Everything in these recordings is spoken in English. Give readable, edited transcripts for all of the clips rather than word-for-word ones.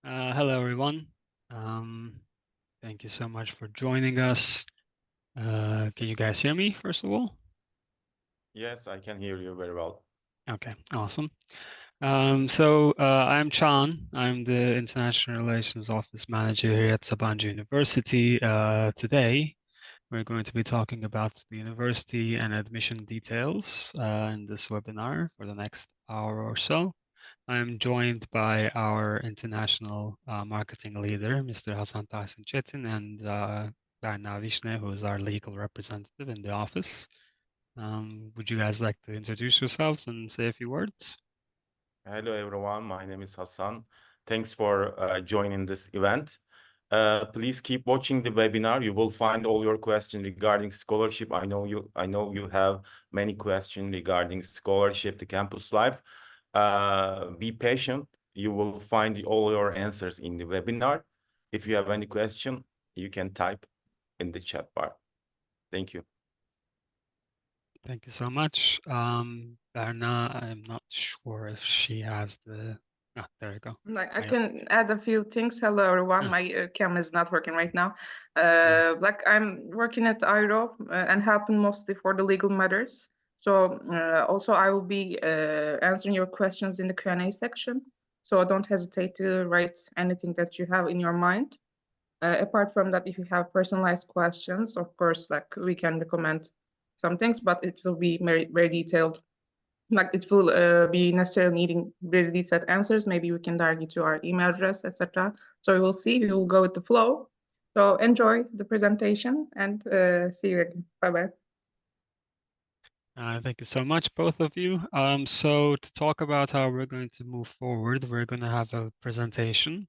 Hello, everyone. Um, Thank you so much for joining us. Can you guys hear me, first of all? Yes, I can hear you very well. Okay, awesome. I'm Chan. I'm the International Relations Office Manager here at Sabancı University. Today, we're going to be talking about the university and admission details in this webinar for the next hour or so. I'm joined by our international marketing leader, Mr. Hasan Tahsin Çetin, and Berna Vishne, who is our legal representative in the office. Would you guys like to introduce yourselves and say a few words? Hello, everyone. My name is Hassan. Thanks for joining this event. Please keep watching the webinar. You will find all your questions regarding scholarship. I know you have many questions regarding scholarship, the campus life. Be patient. You will find all your answers in the webinar. If you have any question, you can type in the chat bar. Thank you. Thank you so much. Berna, I'm not sure if she has the... Ah, there you go. I can add a few things. Hello, everyone. My camera is not working right now. I'm working at IRO and helping mostly for the legal matters. So also I will be answering your questions in the Q&A section. So don't hesitate to write anything that you have in your mind. Apart from that, if you have personalized questions, of course, we can recommend some things, but it will be very, very detailed. It will be necessarily needing very detailed answers. Maybe we can direct you to our email address, etc. So we will see. We will go with the flow. So enjoy the presentation and see you again. Bye-bye. Thank you so much, both of you. So to talk about how we're going to move forward, we're going to have a presentation.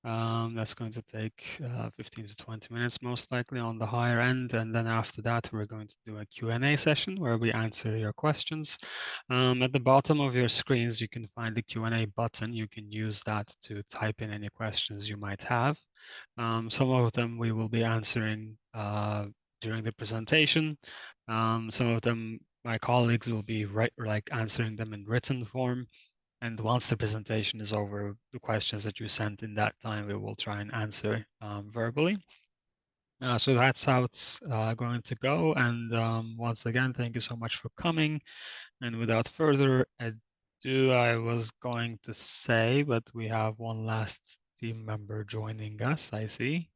That's going to take 15 to 20 minutes, most likely on the higher end. And then after that, we're going to do a Q&A session where we answer your questions. At the bottom of your screens, you can find the Q&A button. You can use that to type in any questions you might have. Some of them we will be answering during the presentation. Some of them my colleagues will be answering them in written form. And once the presentation is over, the questions that you sent in that time, we will try and answer verbally. So that's how it's going to go. And once again, thank you so much for coming. And without further ado, I was going to say, but we have one last team member joining us, I see.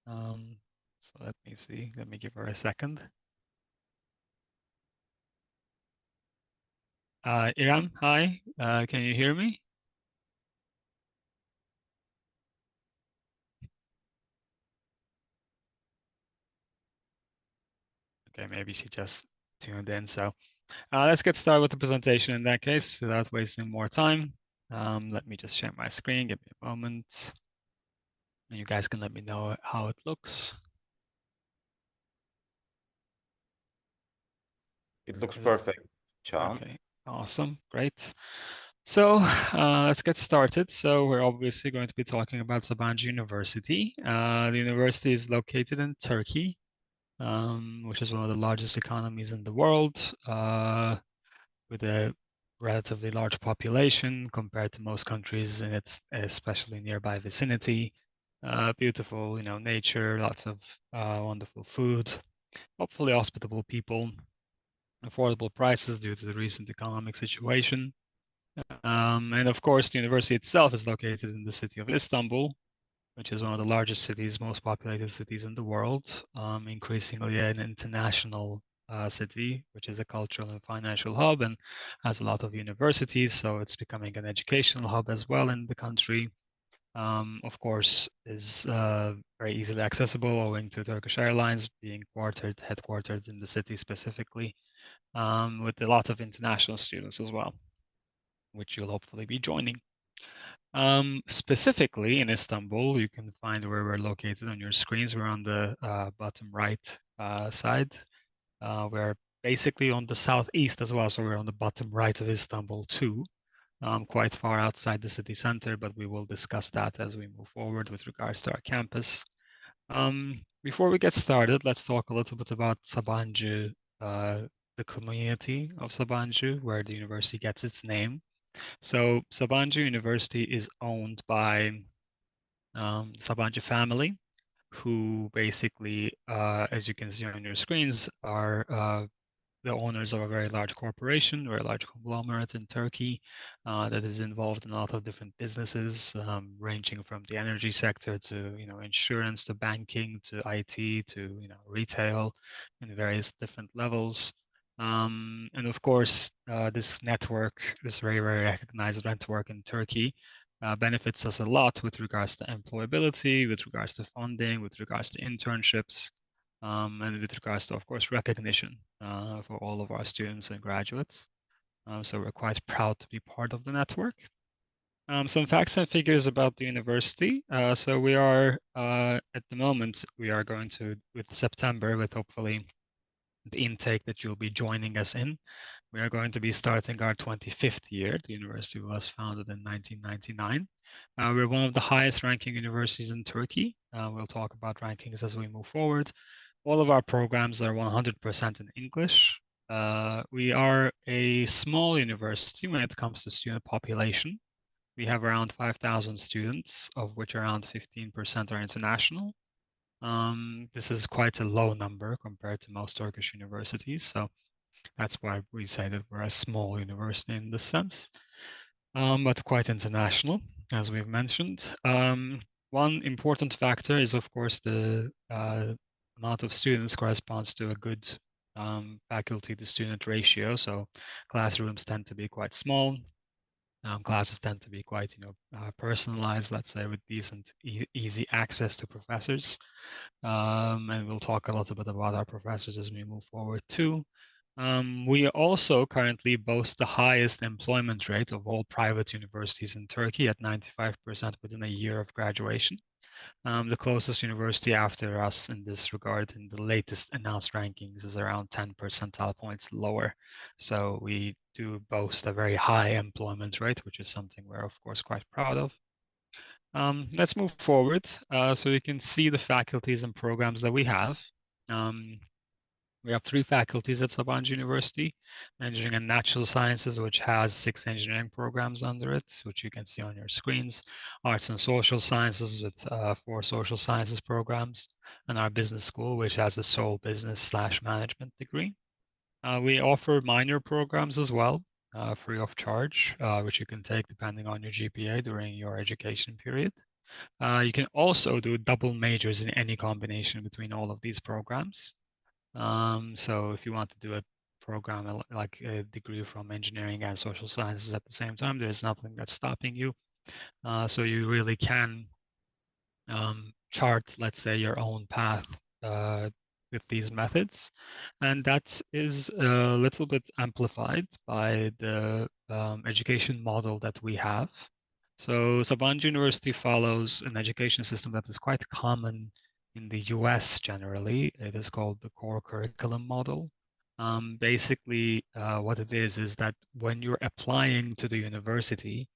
So let me see. Let me give her a second. Iram, hi. Can you hear me? Okay, maybe she just tuned in. So let's get started with the presentation in that case without wasting more time. Let me just share my screen. Give me a moment. And you guys can let me know how it looks. It looks perfect, Chan. Okay, awesome, great. So let's get started. So we're obviously going to be talking about Sabancı University. The university is located in Turkey, which is one of the largest economies in the world, with a relatively large population compared to most countries in its especially nearby vicinity. Beautiful, nature, lots of wonderful food, hopefully hospitable people, affordable prices due to the recent economic situation. And of course, the university itself is located in the city of Istanbul, which is one of the largest cities, most populated cities in the world, increasingly an international city, which is a cultural and financial hub and has a lot of universities. So it's becoming an educational hub as well in the country. Of course, is very easily accessible owing to Turkish Airlines being headquartered in the city specifically, with a lot of international students as well, which you'll hopefully be joining. Specifically in Istanbul, you can find where we're located on your screens. We're on the bottom right side. We're basically on the southeast as well, so we're on the bottom right of Istanbul too, quite far outside the city center, but we will discuss that as we move forward with regards to our campus. Before we get started, let's talk a little bit about Sabancı, the community of Sabancı, where the university gets its name. So Sabancı University is owned by Sabancı family, who basically, as you can see on your screens, are the owners of a very large corporation, very large conglomerate in Turkey that is involved in a lot of different businesses, ranging from the energy sector to insurance to banking to IT to retail in various different levels. And of course, this network, this very, very recognized network in Turkey, benefits us a lot with regards to employability, with regards to funding, with regards to internships, and with regards to, of course, recognition for all of our students and graduates. So we're quite proud to be part of the network. Some facts and figures about the university. So we are, at the moment, we are going to, with September, with hopefully the intake that you'll be joining us in, we are going to be starting our 25th year. The university was founded in 1999. We're one of the highest ranking universities in Turkey. We'll talk about rankings as we move forward. All of our programs are 100% in English. We are a small university when it comes to student population. We have around 5,000 students, of which around 15% are international. This is quite a low number compared to most Turkish universities. So that's why we say that we're a small university in this sense, but quite international, as we've mentioned. One important factor is, of course, the amount of students corresponds to a good faculty to student ratio. So classrooms tend to be quite small. Classes tend to be quite, personalized, let's say, with decent, easy access to professors. And we'll talk a little bit about our professors as we move forward too. We also currently boast the highest employment rate of all private universities in Turkey at 95% within a year of graduation. The closest university after us in this regard in the latest announced rankings is around 10 percentile points lower. So we do boast a very high employment rate, which is something we're of course quite proud of. Let's move forward so you can see the faculties and programs that we have. We have 3 faculties at Sabancı University: Engineering and Natural Sciences, which has 6 engineering programs under it, which you can see on your screens. Arts and Social Sciences with 4 social sciences programs, and our business school, which has a sole business/management degree. We offer minor programs as well, free of charge, which you can take depending on your GPA during your education period. You can also do double majors in any combination between all of these programs. So if you want to do a program like a degree from engineering and social sciences at the same time, there's nothing that's stopping you. So you really can chart, let's say, your own path with these methods. And that is a little bit amplified by the education model that we have. So Sabancı University follows an education system that is quite common in the US generally. It is called the core curriculum model. Basically, what it is that when you're applying to the university,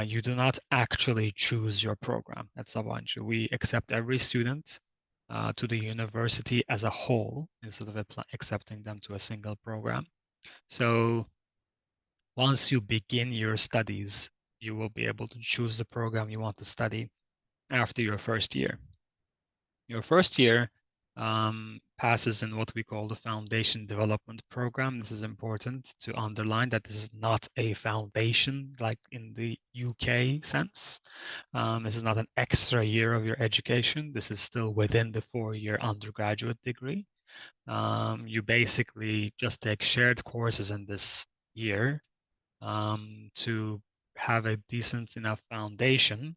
you do not actually choose your program at Sabancı. We accept every student to the university as a whole instead of accepting them to a single program. So once you begin your studies, you will be able to choose the program you want to study after your first year. Your first year passes in what we call the Foundation Development Program. This is important to underline that this is not a foundation like in the UK sense. This is not an extra year of your education. This is still within the 4-year undergraduate degree. You basically just take shared courses in this year to have a decent enough foundation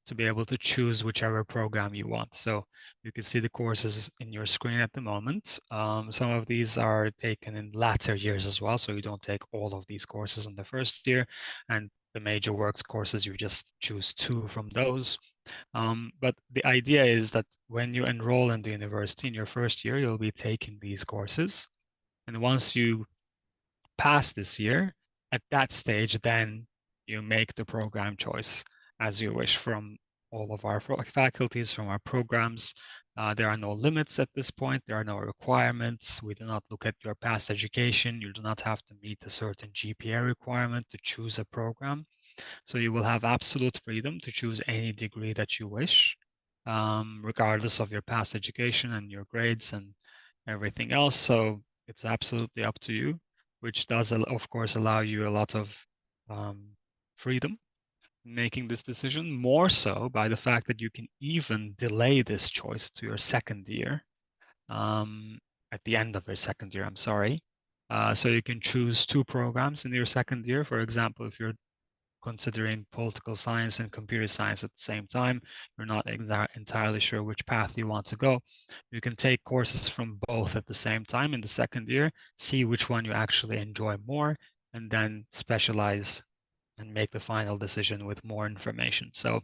to be able to choose whichever program you want. So you can see the courses in your screen at the moment. Some of these are taken in latter years as well, so you don't take all of these courses in the first year, and the major works courses, you just choose 2 from those. But the idea is that when you enroll in the university in your first year, you'll be taking these courses. And once you pass this year, at that stage, then you make the program choice as you wish from all of our faculties, from our programs. There are no limits at this point. There are no requirements. We do not look at your past education. You do not have to meet a certain GPA requirement to choose a program. So you will have absolute freedom to choose any degree that you wish, regardless of your past education and your grades and everything else. So it's absolutely up to you, which does, of course, allow you a lot of freedom making this decision, more so by the fact that you can even delay this choice to your second year, at the end of your second year, I'm sorry. So you can choose two programs in your second year. For example, if you're considering political science and computer science at the same time, you're not entirely sure which path you want to go, you can take courses from both at the same time in the second year, see which one you actually enjoy more, and then specialize and make the final decision with more information. So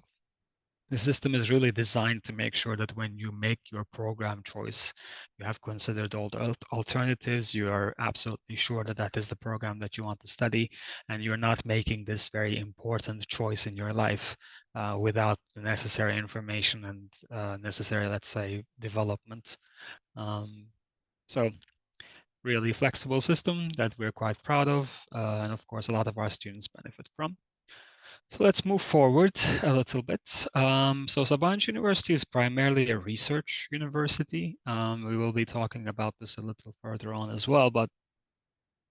the system is really designed to make sure that when you make your program choice, you have considered all the alternatives. You are absolutely sure that that is the program that you want to study, and you're not making this very important choice in your life without the necessary information and necessary, let's say, development. So really flexible system that we're quite proud of, and of course, a lot of our students benefit from. So let's move forward a little bit. So Sabancı University is primarily a research university. We will be talking about this a little further on as well, but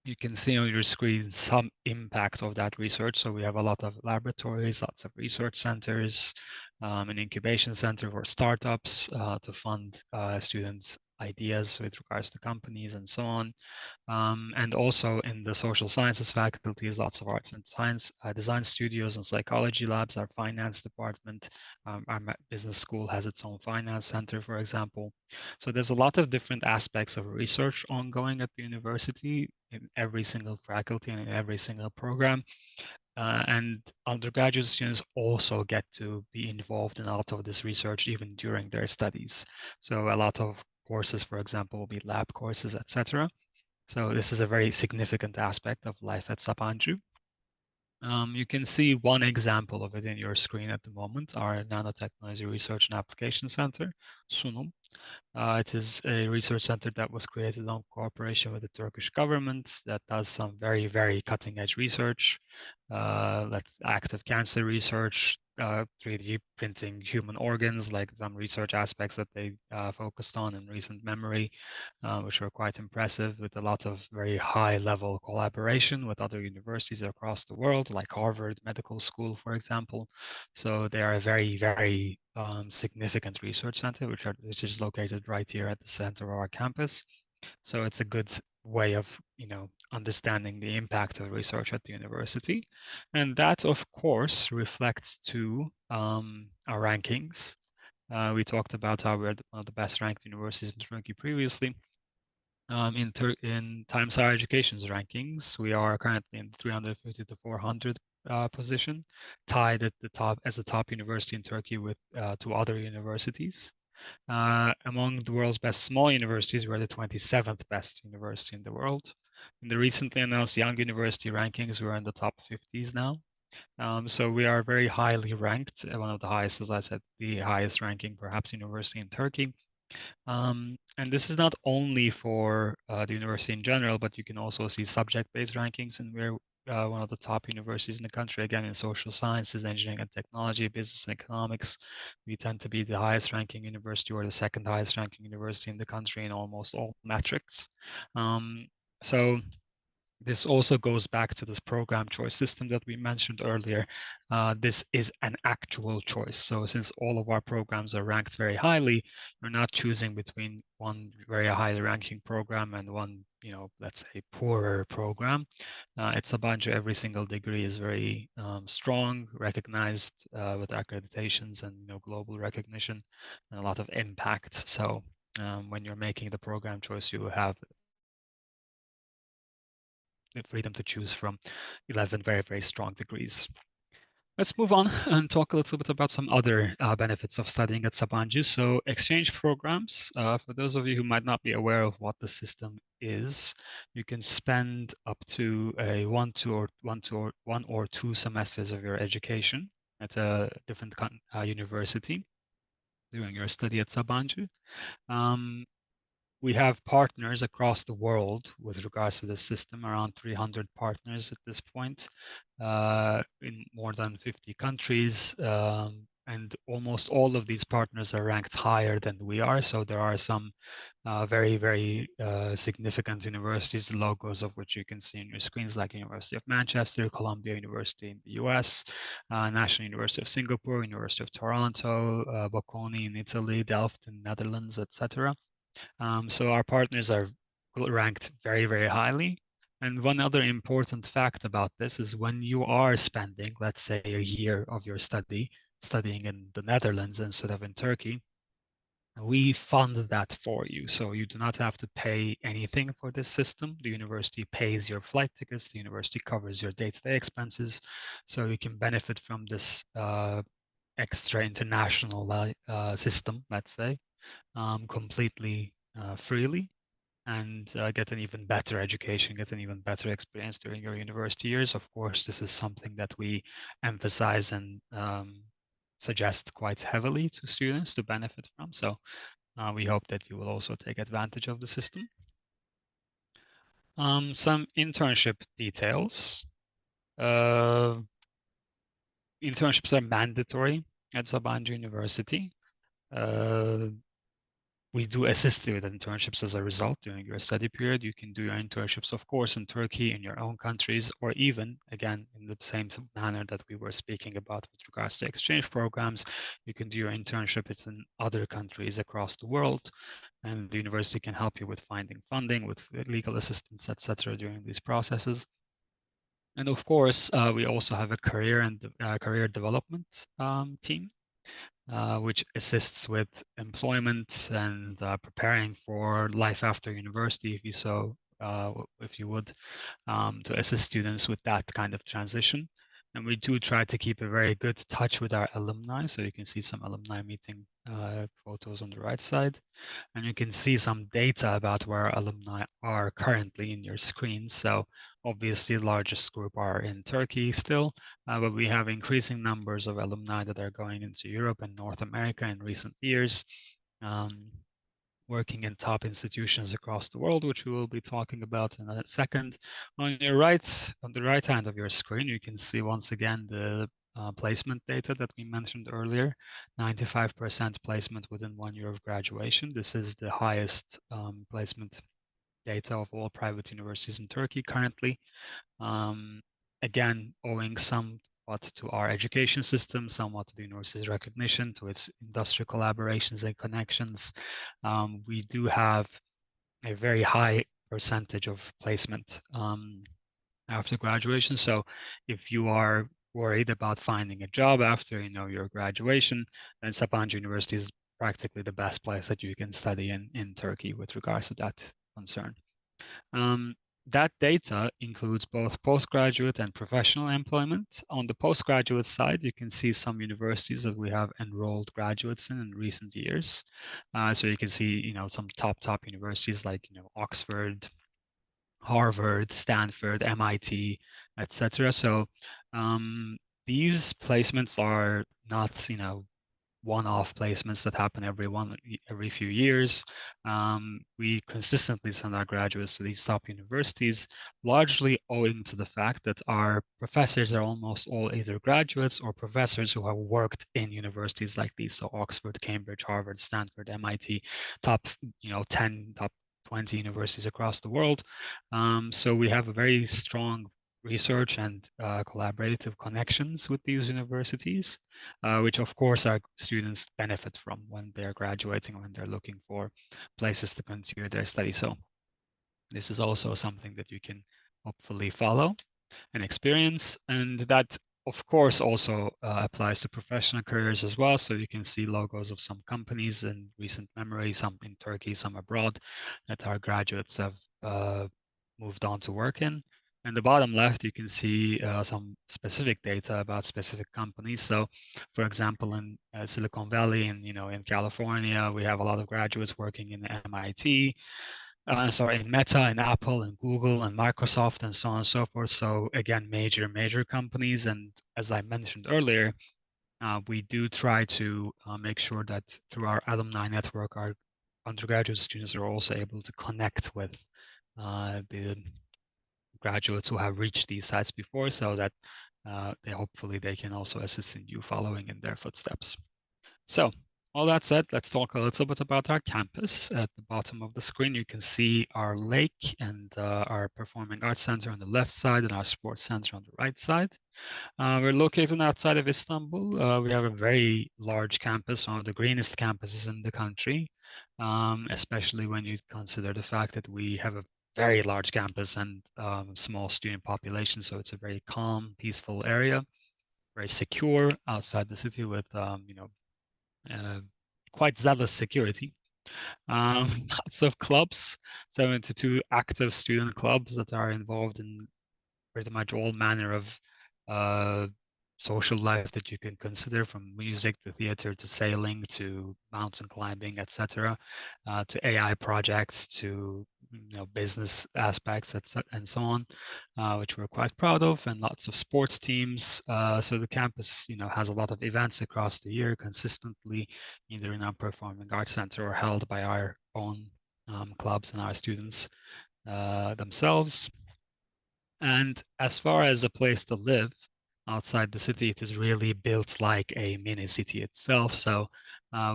you can see on your screen some impact of that research. So we have a lot of laboratories, lots of research centers, an incubation center for startups to fund students' ideas with regards to companies and so on. And also in the social sciences faculties, lots of arts and science design studios and psychology labs. Our finance department, our business school has its own finance center, for example. So there's a lot of different aspects of research ongoing at the university in every single faculty and in every single program. And undergraduate students also get to be involved in a lot of this research even during their studies. So a lot of courses, for example, will be lab courses, etc. So this is a very significant aspect of life at Sabancı. You can see one example of it in your screen at the moment, our Nanotechnology Research and Application Center, Sunum. It is a research center that was created in cooperation with the Turkish government that does some very, very cutting edge research, active cancer research, 3D printing human organs, like some research aspects that they focused on in recent memory, which were quite impressive, with a lot of very high level collaboration with other universities across the world, like Harvard Medical School, for example. So they are a very, very significant research center, which is located right here at the center of our campus. So it's a good way of, understanding the impact of research at the university. And that, of course, reflects to our rankings. We talked about how we're one of the best ranked universities in Turkey previously. In Times Higher Education's rankings, we are currently in the 350 to 400 position, tied at the top as the top university in Turkey with two other universities. Among the world's best small universities, we're the 27th best university in the world. In the recently announced Young University rankings, we're in the top 50s now. So we are very highly ranked, one of the highest, as I said, the highest ranking perhaps university in Turkey. And this is not only for the university in general, but you can also see subject-based rankings, and we're one of the top universities in the country, again, in social sciences, engineering and technology, business and economics. We tend to be the highest ranking university or the second highest ranking university in the country in almost all metrics. So this also goes back to this program choice system that we mentioned earlier. This is an actual choice. So since all of our programs are ranked very highly, you're not choosing between one very highly ranking program and one, let's say poorer program. It's a bunch of every single degree is very strong, recognized with accreditations and global recognition and a lot of impact. So when you're making the program choice, you have the freedom to choose from 11 very, very strong degrees. Let's move on and talk a little bit about some other benefits of studying at Sabancı. So exchange programs, for those of you who might not be aware of what the system is, you can spend up to one or two semesters of your education at a different university during your study at Sabancı. we have partners across the world with regards to this system, around 300 partners at this point, in more than 50 countries. And almost all of these partners are ranked higher than we are. So there are some very, very significant universities, the logos of which you can see on your screens, like University of Manchester, Columbia University in the US, National University of Singapore, University of Toronto, Bocconi in Italy, Delft in Netherlands, etc. So our partners are ranked very, very highly. And one other important fact about this is when you are spending, let's say, a year of your studying in the Netherlands instead of in Turkey, we fund that for you. So you do not have to pay anything for this system. The university pays your flight tickets, the university covers your day-to-day expenses. So you can benefit from this extra international system, let's say, completely freely, and get an even better education, get an even better experience during your university years. Of course, this is something that we emphasize and suggest quite heavily to students to benefit from. So we hope that you will also take advantage of the system. Some internship details. Internships are mandatory at Sabancı University. We do assist you with internships as a result during your study period. You can do your internships, of course, in Turkey, in your own countries, or even, again, in the same manner that we were speaking about with regards to exchange programs, you can do your internships in other countries across the world, and the university can help you with finding funding, with legal assistance, etc. during these processes. And of course, we also have a career and career development team, which assists with employment and preparing for life after university, if you would, to assist students with that kind of transition. And we do try to keep a very good touch with our alumni. So you can see some alumni meeting photos on the right side. And you can see some data about where our alumni are currently in your screen. So obviously the largest group are in Turkey still, but we have increasing numbers of alumni that are going into Europe and North America in recent years. Working in top institutions across the world, which we will be talking about in a second. On the right hand of your screen, you can see once again the placement data that we mentioned earlier, 95% placement within 1 year of graduation. This is the highest placement data of all private universities in Turkey currently. Again, owing somewhat to our education system, somewhat to the university's recognition, to its industrial collaborations and connections. We do have a very high percentage of placement after graduation. So if you are worried about finding a job after your graduation, then Sabancı University is practically the best place that you can study in Turkey with regards to that concern. That data includes both postgraduate and professional employment. On the postgraduate side, you can see some universities that we have enrolled graduates in recent years. So you can see, some top universities like, Oxford, Harvard, Stanford, MIT, etc. So these placements are not, one-off placements that happen every few years. We consistently send our graduates to these top universities, largely owing to the fact that our professors are almost all either graduates or professors who have worked in universities like these. So Oxford, Cambridge, Harvard, Stanford, MIT, top 10, top 20 universities across the world. So we have a very strong research and collaborative connections with these universities, which of course our students benefit from when they're graduating, when they're looking for places to continue their study. So this is also something that you can hopefully follow and experience. And that of course also applies to professional careers as well. So you can see logos of some companies in recent memory, some in Turkey, some abroad, that our graduates have moved on to work in. And the bottom left, you can see some specific data about specific companies. So, for example, in Silicon Valley and in California, we have a lot of graduates working in MIT, in Meta and Apple and Google and Microsoft and so on and so forth. So again, major companies. And as I mentioned earlier, we do try to make sure that through our alumni network, our undergraduate students are also able to connect with the graduates who have reached these sites before, so that hopefully they can also assist in you following in their footsteps. So all that said, let's talk a little bit about our campus. At the bottom of the screen, you can see our lake and our Performing Arts Center on the left side and our Sports Center on the right side. We're located outside of Istanbul. We have a very large campus, one of the greenest campuses in the country, especially when you consider the fact that we have a very large campus and small student population. So it's a very calm, peaceful area, very secure outside the city with, quite zealous security. Lots of clubs, 72 active student clubs that are involved in pretty much all manner of social life that you can consider, from music to theater to sailing to mountain climbing, etc., to AI projects to business aspects, and so on, which we're quite proud of, and lots of sports teams. So the campus, has a lot of events across the year consistently, either in our Performing Arts Center or held by our own clubs and our students themselves. And as far as a place to live outside the city, it is really built like a mini city itself. So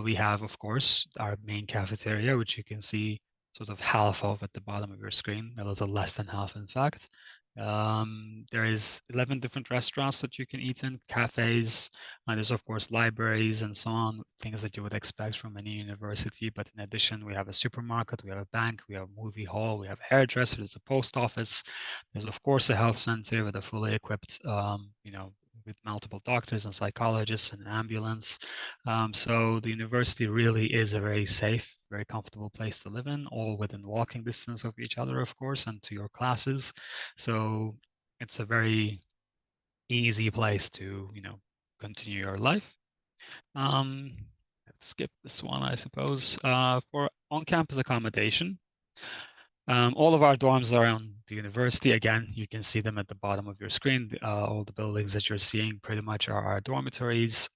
we have, of course, our main cafeteria, which you can see sort of half of at the bottom of your screen, a little less than half, in fact. There is 11 different restaurants that you can eat in, cafes, and there's of course libraries and so on, things that you would expect from any university. But in addition, we have a supermarket, we have a bank, we have a movie hall, we have a hairdresser, there's a post office, there's of course a health center with a fully equipped, with multiple doctors and psychologists and an ambulance. So the university really is a very safe, very comfortable place to live in, all within walking distance of each other, of course, and to your classes. So it's a very easy place to, continue your life. Let's skip this one, I suppose. For on-campus accommodation, all of our dorms are on the university. Again, you can see them at the bottom of your screen. All the buildings that you're seeing pretty much are our dormitories.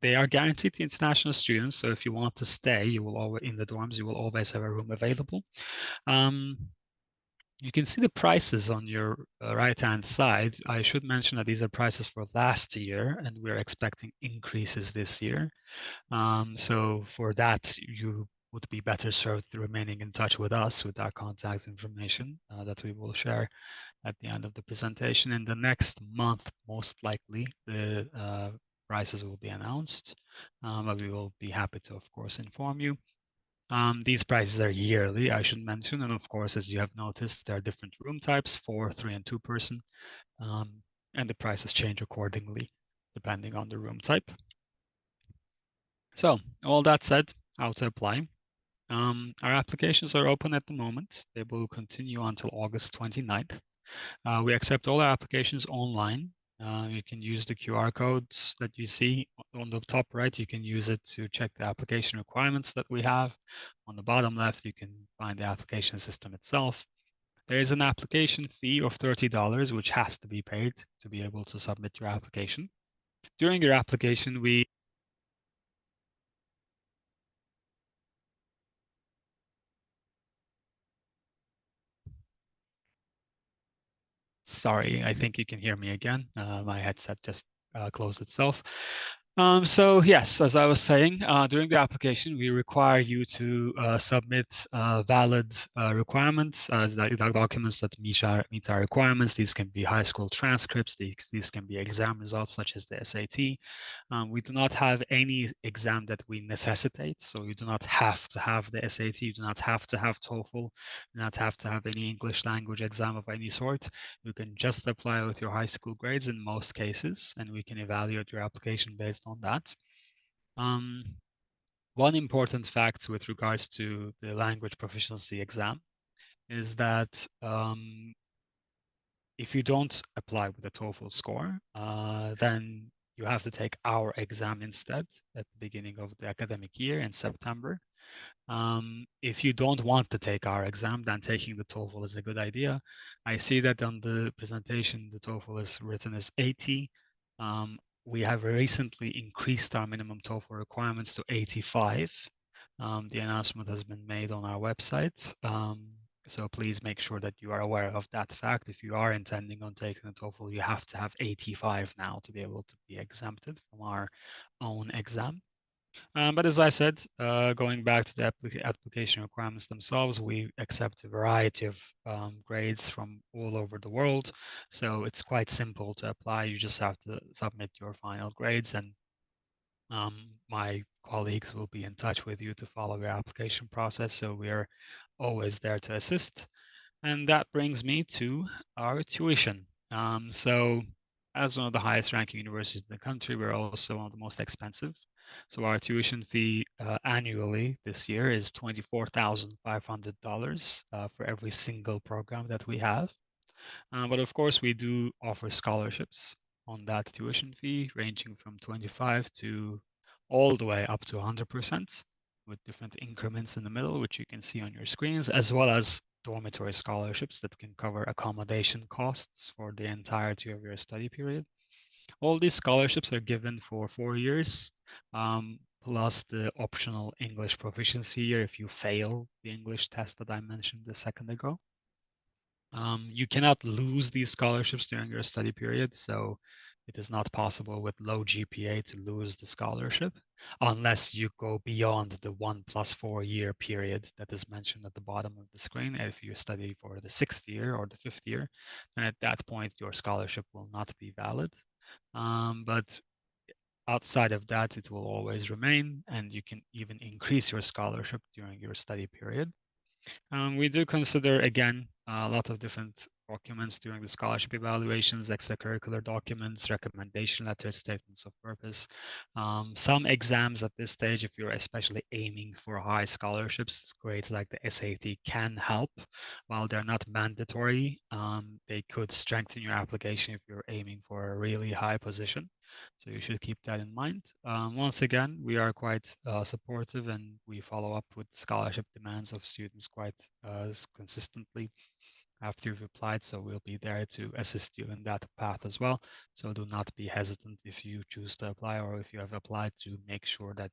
They are guaranteed to international students, so if you want to stay, you will always in the dorms. You will always have a room available. You can see the prices on your right-hand side. I should mention that these are prices for last year, and we're expecting increases this year. So for that, you would be better served remaining in touch with us with our contact information that we will share at the end of the presentation. In the next month, most likely, the prices will be announced, but we will be happy to, of course, inform you. These prices are yearly, I should mention, and of course, as you have noticed, there are different room types, 4, 3, and 2 person, and the prices change accordingly depending on the room type. So all that said, how to apply. Our applications are open at the moment. They will continue until August 29th. We accept all our applications online. You can use the QR codes that you see on the top right. You can use it to check the application requirements that we have. On the bottom left, you can find the application system itself. There is an application fee of $30, which has to be paid to be able to submit your application. During your application, we Sorry, I think you can hear me again. My headset just closed itself. So yes, as I was saying, during the application, we require you to submit valid requirements, documents that meet our requirements. These can be high school transcripts. These can be exam results such as the SAT. We do not have any exam that we necessitate. So you do not have to have the SAT. You do not have to have TOEFL. You do not have to have any English language exam of any sort. You can just apply with your high school grades in most cases, and we can evaluate your application based on that. One important fact with regards to the language proficiency exam is that if you don't apply with a TOEFL score, then you have to take our exam instead at the beginning of the academic year in September. If you don't want to take our exam, then taking the TOEFL is a good idea. I see that on the presentation, the TOEFL is written as 80. We have recently increased our minimum TOEFL requirements to 85. The announcement has been made on our website. So please make sure that you are aware of that fact. If you are intending on taking the TOEFL, you have to have 85 now to be able to be exempted from our own exam. But as I said, going back to the application requirements themselves, we accept a variety of grades from all over the world. So it's quite simple to apply. You just have to submit your final grades, and my colleagues will be in touch with you to follow your application process. So we are always there to assist. And that brings me to our tuition. So as one of the highest ranking universities in the country, we're also one of the most expensive. So our tuition fee annually this year is $24,500 for every single program that we have. But of course, we do offer scholarships on that tuition fee, ranging from 25 to all the way up to 100%, with different increments in the middle, which you can see on your screens, as well as dormitory scholarships that can cover accommodation costs for the entirety of your study period. All these scholarships are given for 4 years, plus the optional English proficiency year if you fail the English test that I mentioned a second ago. You cannot lose these scholarships during your study period, so it is not possible with low GPA to lose the scholarship unless you go beyond the 1+4 year period that is mentioned at the bottom of the screen. If you study for the 6th year or the 5th year, then at that point your scholarship will not be valid. But outside of that, it will always remain, and you can even increase your scholarship during your study period. We do consider, again, a lot of different documents during the scholarship evaluations, extracurricular documents, recommendation letters, statements of purpose. Some exams at this stage, if you're especially aiming for high scholarships, grades like the SAT can help. While they're not mandatory, they could strengthen your application if you're aiming for a really high position. So you should keep that in mind. Once again, we are quite supportive, and we follow up with scholarship demands of students quite consistently after you've applied. So we'll be there to assist you in that path as well. So do not be hesitant if you choose to apply, or if you have applied, to make sure that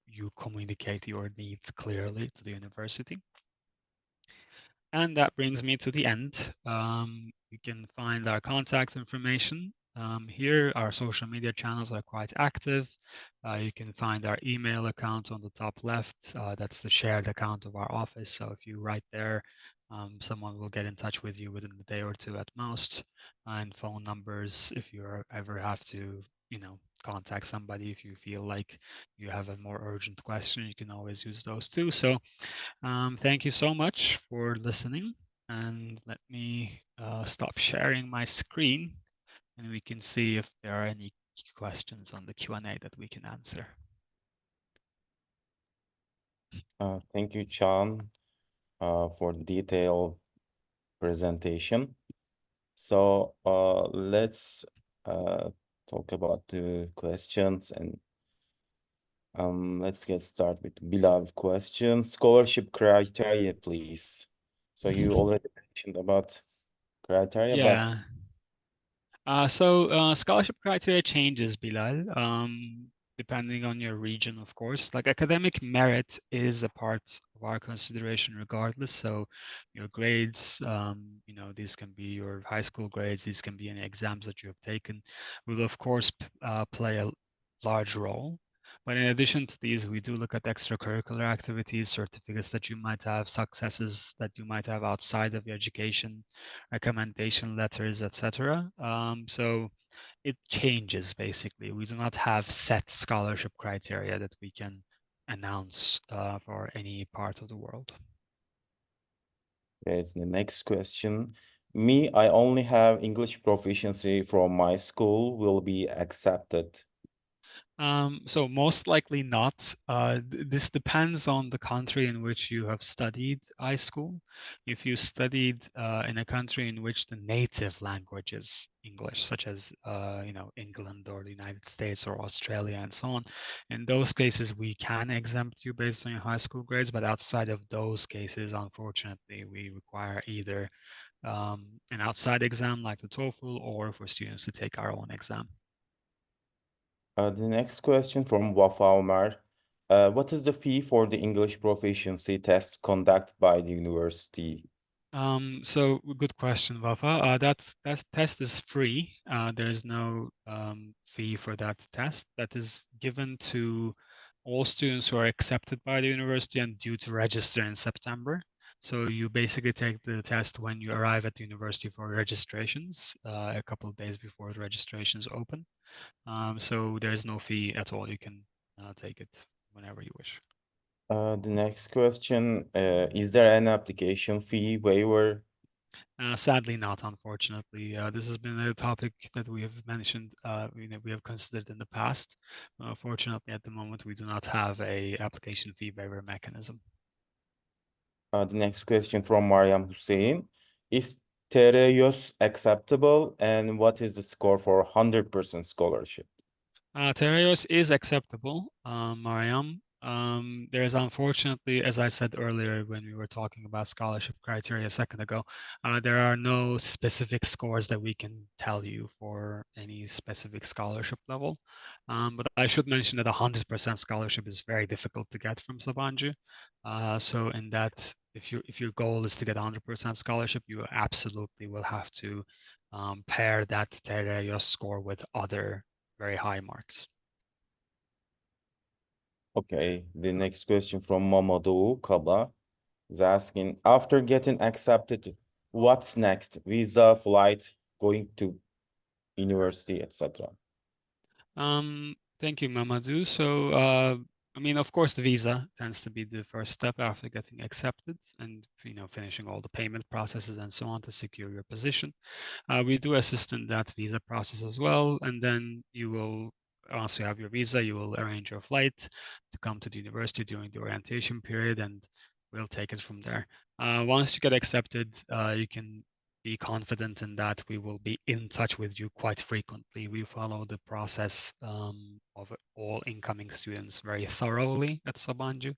you communicate your needs clearly to the university. And that brings me to the end. You can find our contact information here. Our social media channels are quite active. You can find our email account on the top left. That's the shared account of our office. So if you write there, someone will get in touch with you within a day or two at most. And phone numbers, if you ever have to, contact somebody, if you feel like you have a more urgent question, you can always use those too. So thank you so much for listening, and let me stop sharing my screen, and we can see if there are any questions on the Q&A that we can answer. Thank you, Can, for the detailed presentation. So let's talk about the questions, and let's get started with Bilal's question. Scholarship criteria, please. So you already mentioned about criteria, but So scholarship criteria changes, Bilal, depending on your region, of course. Like academic merit is a part of our consideration regardless. So your grades, these can be your high school grades, these can be any exams that you have taken, will of course play a large role. But in addition to these, we do look at extracurricular activities, certificates that you might have, successes that you might have outside of your education, recommendation letters, etc. So it changes basically. We do not have set scholarship criteria that we can announce for any part of the world. okay, the next question. Me, I only have English proficiency from my school will be accepted. So most likely not. This depends on the country in which you have studied high school. If you studied in a country in which the native language is English, such as England or the United States or Australia and so on, in those cases we can exempt you based on your high school grades. But outside of those cases, unfortunately, we require either an outside exam like the TOEFL, or for students to take our own exam. The next question from Wafa Omar. What is the fee for the English proficiency test conducted by the university? So good question, Wafa. That test is free. There is no fee for that test. That is given to all students who are accepted by the university and due to register in September. So you basically take the test when you arrive at the university for registrations, a couple of days before the registrations open. So there is no fee at all. You can take it whenever you wish. The next question, is there an application fee waiver? Sadly not, unfortunately. This has been a topic that we have mentioned, we have considered in the past. Fortunately, at the moment, we do not have a application fee waiver mechanism. The next question from Mariam Hussein. Is Tereos acceptable, and what is the score for 100% scholarship? Tereos is acceptable, Mariam. There's unfortunately, as I said earlier when we were talking about scholarship criteria a second ago, there are no specific scores that we can tell you for any specific scholarship level. But I should mention that 100% scholarship is very difficult to get from Sabancı. So in that, if your goal is to get 100% scholarship, you absolutely will have to pair that Tereos score with other very high marks. Okay, the next question from Mamadou Kaba is asking, after getting accepted, what's next? Visa, flight, going to university, etc. Thank you, Mamadou. So, I mean, of course, the visa tends to be the first step after getting accepted and, finishing all the payment processes and so on to secure your position. We do assist in that visa process as well. And then you will, once you have your visa, you will arrange your flight to come to the university during the orientation period, and we'll take it from there. Once you get accepted, you can be confident in that we will be in touch with you quite frequently. We follow the process of all incoming students very thoroughly at Sabancı,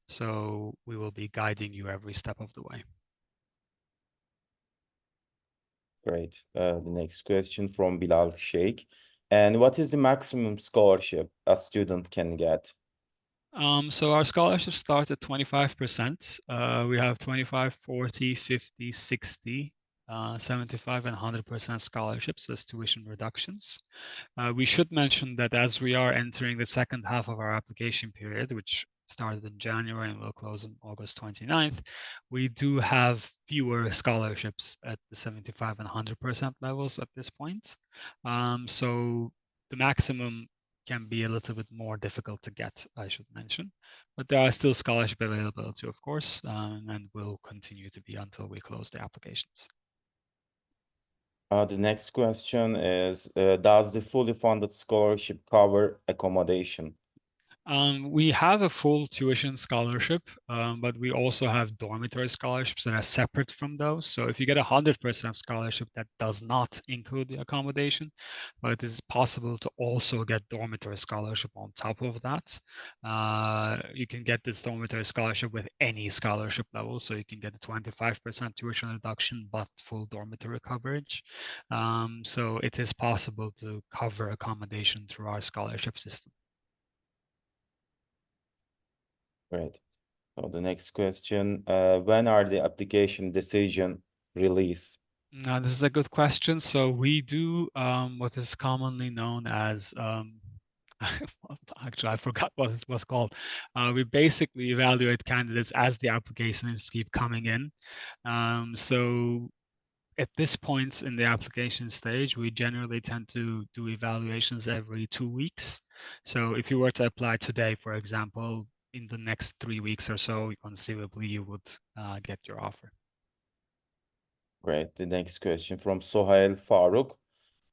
so we will be guiding you every step of the way. Great. The next question from Bilal Sheikh. And what is the maximum scholarship a student can get? So our scholarships start at 25%. We have 25, 40, 50, 60, 75, and 100% scholarships as tuition reductions. We should mention that as we are entering the second half of our application period, which started in January and will close on August 29th, we do have fewer scholarships at the 75 and 100% levels at this point. So the maximum can be a little bit more difficult to get, I should mention. But there are still scholarship availability, of course, and will continue to be until we close the applications. The next question is, does the fully funded scholarship cover accommodation? We have a full tuition scholarship, but we also have dormitory scholarships that are separate from those. So if you get 100% scholarship, that does not include the accommodation, but it is possible to also get dormitory scholarship on top of that. You can get this dormitory scholarship with any scholarship level. So you can get a 25% tuition reduction, but full dormitory coverage. So it is possible to cover accommodation through our scholarship system. Great. So the next question, when are the application decision release? Now, this is a good question. So we do what is commonly known as, actually, I forgot what it was called. We basically evaluate candidates as the applications keep coming in. So at this point in the application stage, we generally tend to do evaluations every 2 weeks. So if you were to apply today, for example, in the next 3 weeks or so, conceivably you would get your offer. Great. The next question from Sohail Farooq.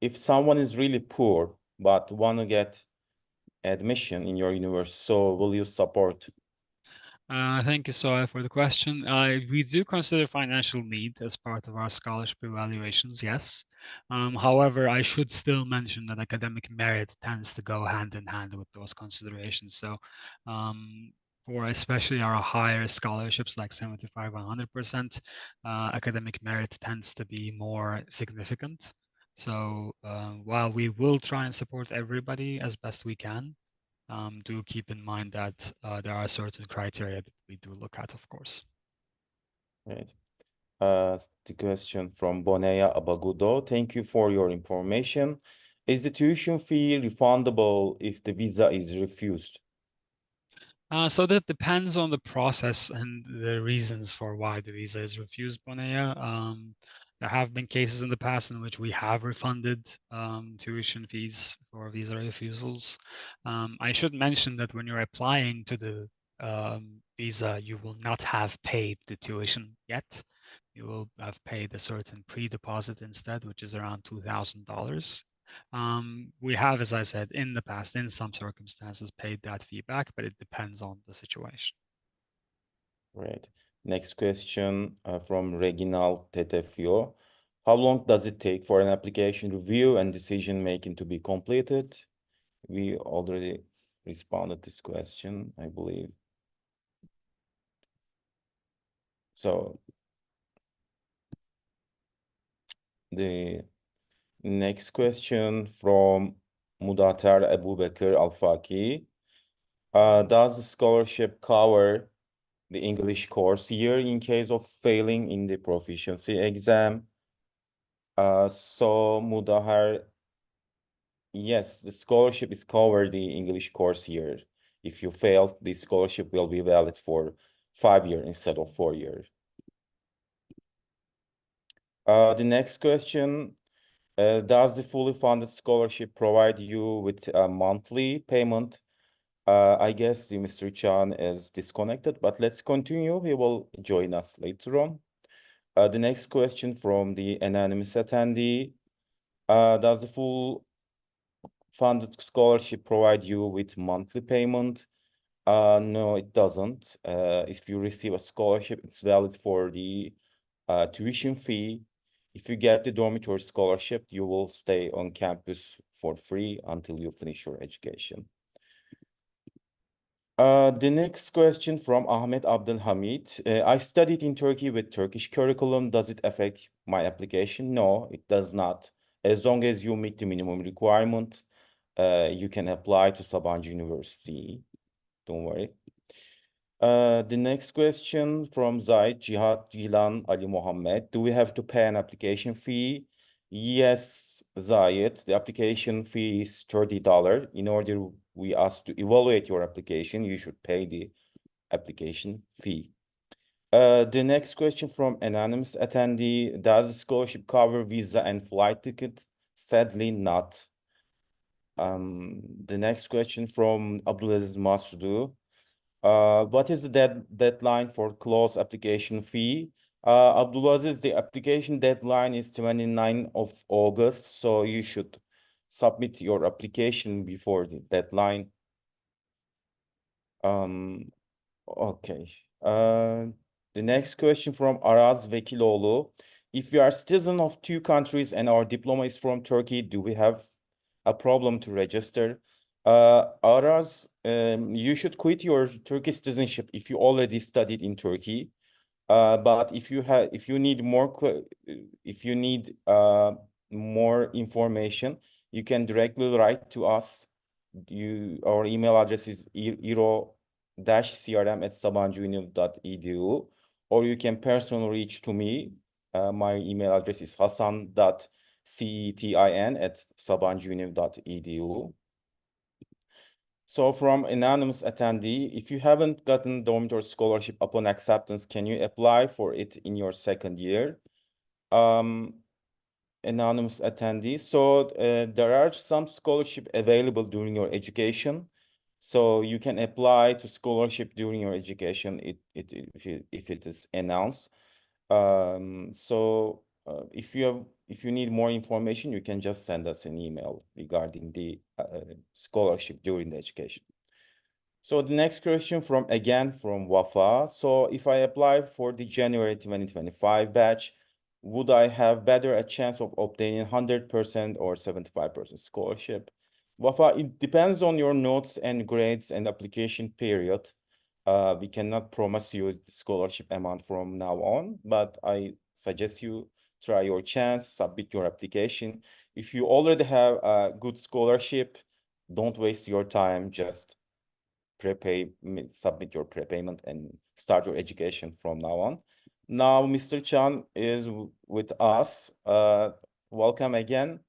If someone is really poor but want to get admission in your university, so will you support? Thank you, Soya, for the question. We do consider financial need as part of our scholarship evaluations, yes. However, I should still mention that academic merit tends to go hand in hand with those considerations. So for especially our higher scholarships like 75 100%, academic merit tends to be more significant. So while we will try and support everybody as best we can, do keep in mind that there are certain criteria that we do look at, of course. Right. The question from Bonea Abagudo. Thank you for your information. Is the tuition fee refundable if the visa is refused? So that depends on the process and the reasons for why the visa is refused, Bonea. There have been cases in the past in which we have refunded tuition fees for visa refusals. I should mention that when you're applying to the visa, you will not have paid the tuition yet. You will have paid a certain pre-deposit instead, which is around $2,000. We have, as I said, in the past, in some circumstances, paid that fee back, but it depends on the situation. Right. Next question from Reginald Tetefio. How long does it take for an application review and decision making to be completed? We already responded this question, I believe. So the next question from Mudater Abubakar Al-Faki. Does the scholarship cover the English course year in case of failing in the proficiency exam? So Mudahar, yes, the scholarship is covered the English course year. If you fail, the scholarship will be valid for 5 years instead of 4 years. The next question, does the fully funded scholarship provide you with a monthly payment? I guess Mr. Chan is disconnected, but let's continue. He will join us later on. The next question from the anonymous attendee, does the full funded scholarship provide you with monthly payment? No, it doesn't. If you receive a scholarship, it's valid for the tuition fee. If you get the dormitory scholarship, you will stay on campus for free until you finish your education. The next question from Ahmet Abdelhamid. I studied in Turkey with Turkish curriculum. Does it affect my application? No, it does not. As long as you meet the minimum requirement, you can apply to Sabancı University. Don't worry. The next question from Zahid Cihat Gilan Ali Mohammed. Do we have to pay an application fee? Yes, Zahid. The application fee is $30. In order we ask to evaluate your application, you should pay the application fee. The next question from anonymous attendee. Does the scholarship cover visa and flight ticket? Sadly, not. The next question from Abdulaziz Masudu. What is the deadline for close application fee? Abdulaziz, the application deadline is 29th of August, so you should submit your application before the deadline. Okay. The next question from Araz Vekiloğlu. If we are citizen of 2 countries and our diploma is from Turkey, do we have a problem to register? Araz, you should quit your Turkish citizenship if you already studied in Turkey. But if you need more information, you can directly write to us. Our email address is iro-crm@sabancıuniv.edu, or you can personally reach to me. My email address is hasan.cetin@sabancıuniv.edu. So from anonymous attendee, if you haven't gotten dormitory scholarship upon acceptance, can you apply for it in your second year? Anonymous attendee. So there are some scholarship available during your education. So you can apply to scholarship during your education if it is announced. If you need more information, you can just send us an email regarding the scholarship during the education. So the next question from Wafa. So if I apply for the January 2025 batch, would I have better a chance of obtaining 100% or 75% scholarship? Wafa, it depends on your notes and grades and application period. We cannot promise you scholarship amount from now on, but I suggest you try your chance, submit your application. If you already have a good scholarship, don't waste your time. Just submit your prepayment and start your education from now on. Now, Mr. Chan is with us. Welcome again.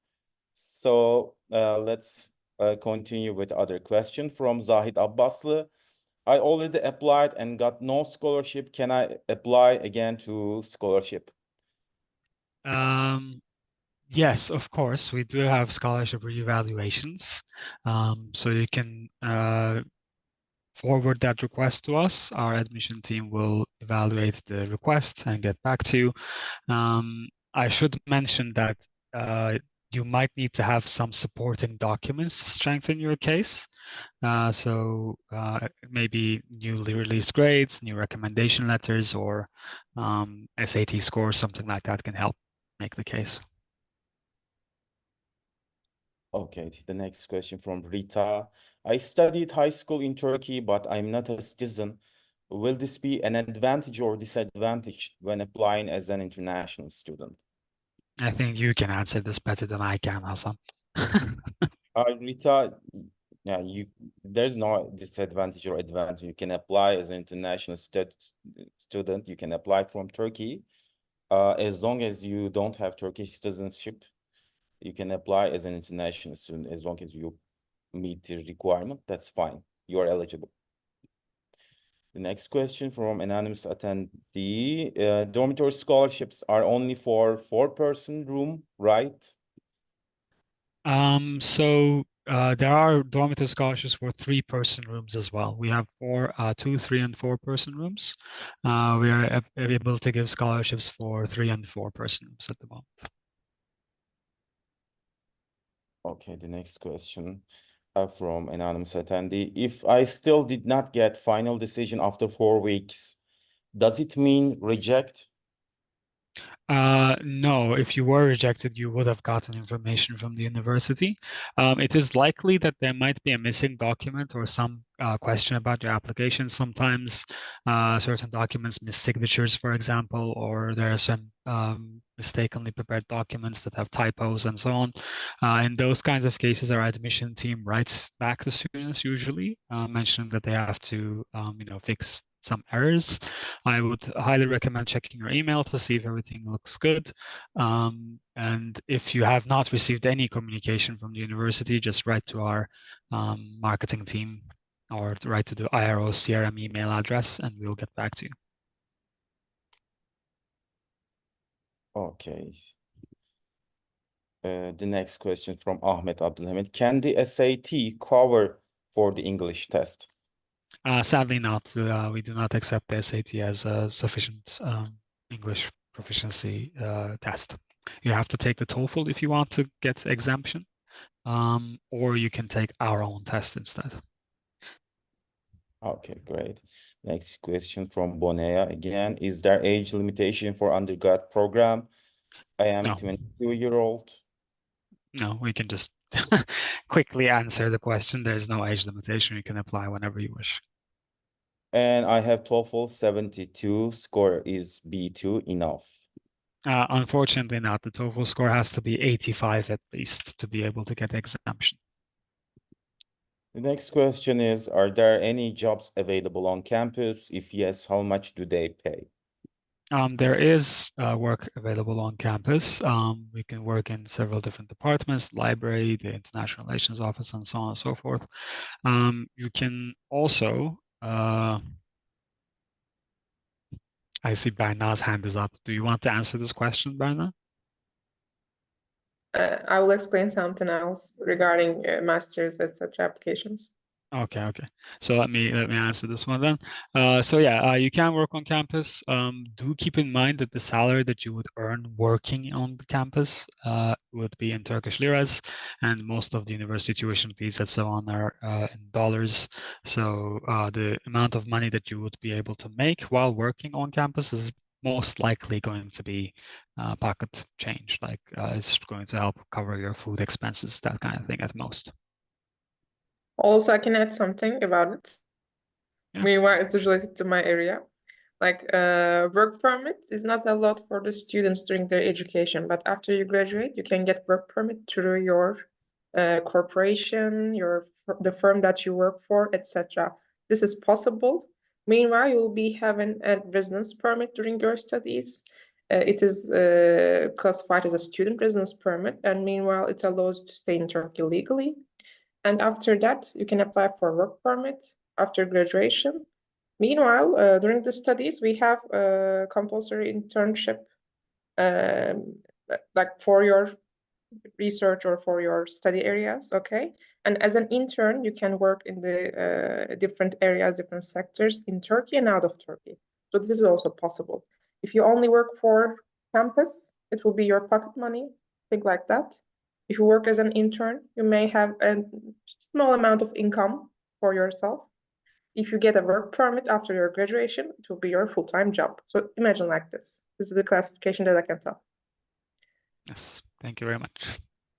So let's continue with other question from Zahid Abbaslı. I already applied and got no scholarship. Can I apply again to scholarship? Yes, of course. We do have scholarship reevaluations. So you can forward that request to us. Our admission team will evaluate the request and get back to you. I should mention that you might need to have some supporting documents to strengthen your case. Maybe newly released grades, new recommendation letters, or SAT scores, something like that can help make the case. Okay, the next question from Rita. I studied high school in Turkey, but I'm not a citizen. Will this be an advantage or disadvantage when applying as an international student? I think you can answer this better than I can, Hassan. Rita, yeah, there's no disadvantage or advantage. You can apply as an international student. You can apply from Turkey. As long as you don't have Turkish citizenship, you can apply as an international student as long as you meet the requirement. That's fine. You're eligible. The next question from anonymous attendee. Dormitory scholarships are only for 4-person room, right? There are dormitory scholarships for 3-person rooms as well. We have 2, 3, and 4-person rooms. We are able to give scholarships for 3 and 4-person rooms at the moment. Okay, the next question from anonymous attendee. If I still did not get final decision after 4 weeks, does it mean reject? No, if you were rejected, you would have gotten information from the university. It is likely that there might be a missing document or some question about your application. Sometimes certain documents miss signatures, for example, or there are some mistakenly prepared documents that have typos and so on. In those kinds of cases, our admission team writes back to students usually, mentioning that they have to, fix some errors. I would highly recommend checking your email to see if everything looks good. And if you have not received any communication from the university, just write to our marketing team or write to the IRO CRM email address and we'll get back to you. Okay. The next question from Ahmet Abdulhamid. Can the SAT cover for the English test? Sadly not. We do not accept the SAT as a sufficient English proficiency test. You have to take the TOEFL if you want to get exemption, or you can take our own test instead. Okay, great. Next question from Bonea again. Is there age limitation for undergrad program? I am 22-year-old. No, we can just quickly answer the question. There's no age limitation. You can apply whenever you wish. And I have TOEFL 72. Score is B2 enough? Unfortunately not. The TOEFL score has to be 85 at least to be able to get exemption. The next question is, are there any jobs available on campus? If yes, how much do they pay? There is work available on campus. We can work in several different departments, library, the International Relations Office, and so on and so forth. You can also, I see Berna's hand is up. Do you want to answer this question, Berna? I will explain something else regarding masters and such applications. Okay. So let me answer this one then. You can work on campus. Do keep in mind that the salary that you would earn working on the campus would be in Turkish liras, and most of the university tuition fees and so on are in dollars. So the amount of money that you would be able to make while working on campus is most likely going to be pocket change. Like it's going to help cover your food expenses, that kind of thing at most. Also, I can add something about it. Yeah. Meanwhile, it's related to my area. Like work permit is not allowed for the students during their education, but after you graduate, you can get work permit through your corporation, the firm that you work for, etc. This is possible. Meanwhile, you will be having a residence permit during your studies. It is classified as a student residence permit, and meanwhile, it allows you to stay in Turkey legally. And after that, you can apply for a work permit after graduation. Meanwhile, during the studies, we have a compulsory internship, like for your research or for your study areas, okay? And as an intern, you can work in the different areas, different sectors in Turkey and out of Turkey. So this is also possible. If you only work for campus, it will be your pocket money, things like that. If you work as an intern, you may have a small amount of income for yourself. If you get a work permit after your graduation, it will be your full-time job. So imagine like this. This is the classification that I can tell. Yes, thank you very much.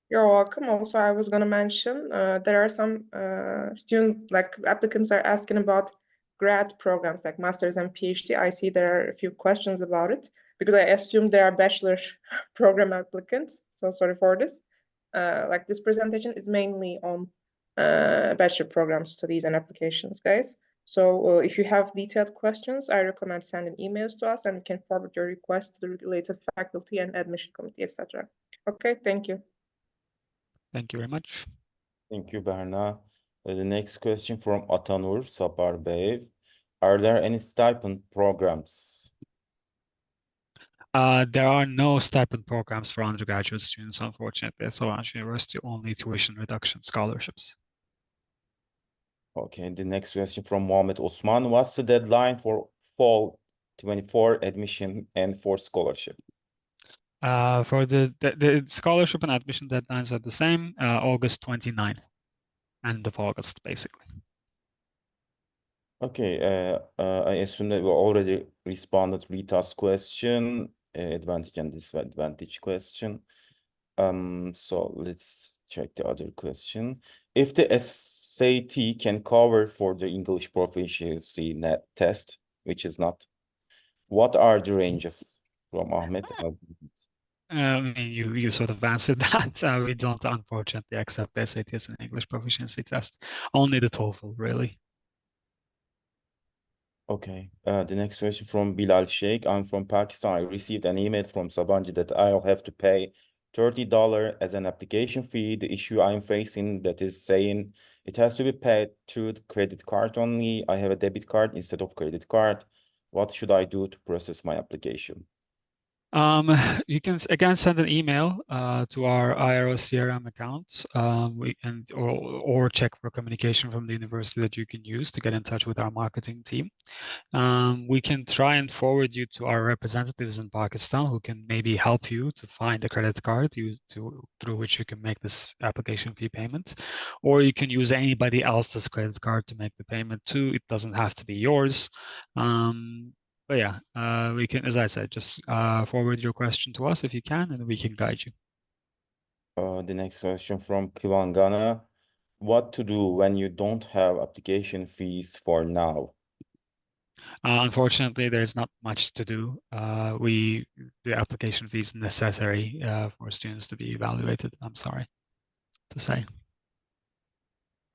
You're welcome. Also, I was going to mention there are some applicants are asking about grad programs like master's and PhD. I see there are a few questions about it because I assume they are bachelor program applicants. So sorry for this. Like this presentation is mainly on bachelor program studies and applications, guys. So if you have detailed questions, I recommend sending emails to us and we can forward your request to the related faculty and admission committee, etc. Okay, thank you. Thank you very much. Thank you, Berna. The next question from Atanur Saparbeev. Are there any stipend programs? There are no stipend programs for undergraduate students, unfortunately. So Sabancı University only tuition reduction scholarships. Okay, the next question from Mohammed Osman. What's the deadline for fall 24 admission and for scholarship? For the scholarship and admission deadlines are the same, August 29th, end of August, basically. Okay, I assume that we already responded to Rita's question, advantage and disadvantage question. So let's check the other question. If the SAT can cover for the English proficiency net test, which is not, what are the ranges from Ahmet? I mean, you sort of answered that. We don't, unfortunately, accept the SAT as an English proficiency test. Only the TOEFL, really. Okay, the next question from Bilal Sheikh. I'm from Pakistan. I received an email from Sabancı that I'll have to pay $30 as an application fee. The issue I'm facing that is saying it has to be paid through the credit card only. I have a debit card instead of credit card. What should I do to process my application? You can again send an email to our IRO CRM account, or check for communication from the university that you can use to get in touch with our marketing team. We can try and forward you to our representatives in Pakistan who can maybe help you to find a credit card through which you can make this application fee payment, or you can use anybody else's credit card to make the payment too. It doesn't have to be yours. But yeah, we can, as I said, just forward your question to us if you can, and we can guide you. The next question from Kivangana. What to do when you don't have application fees for now? Unfortunately, there's not much to do. The application fee is necessary for students to be evaluated. I'm sorry to say.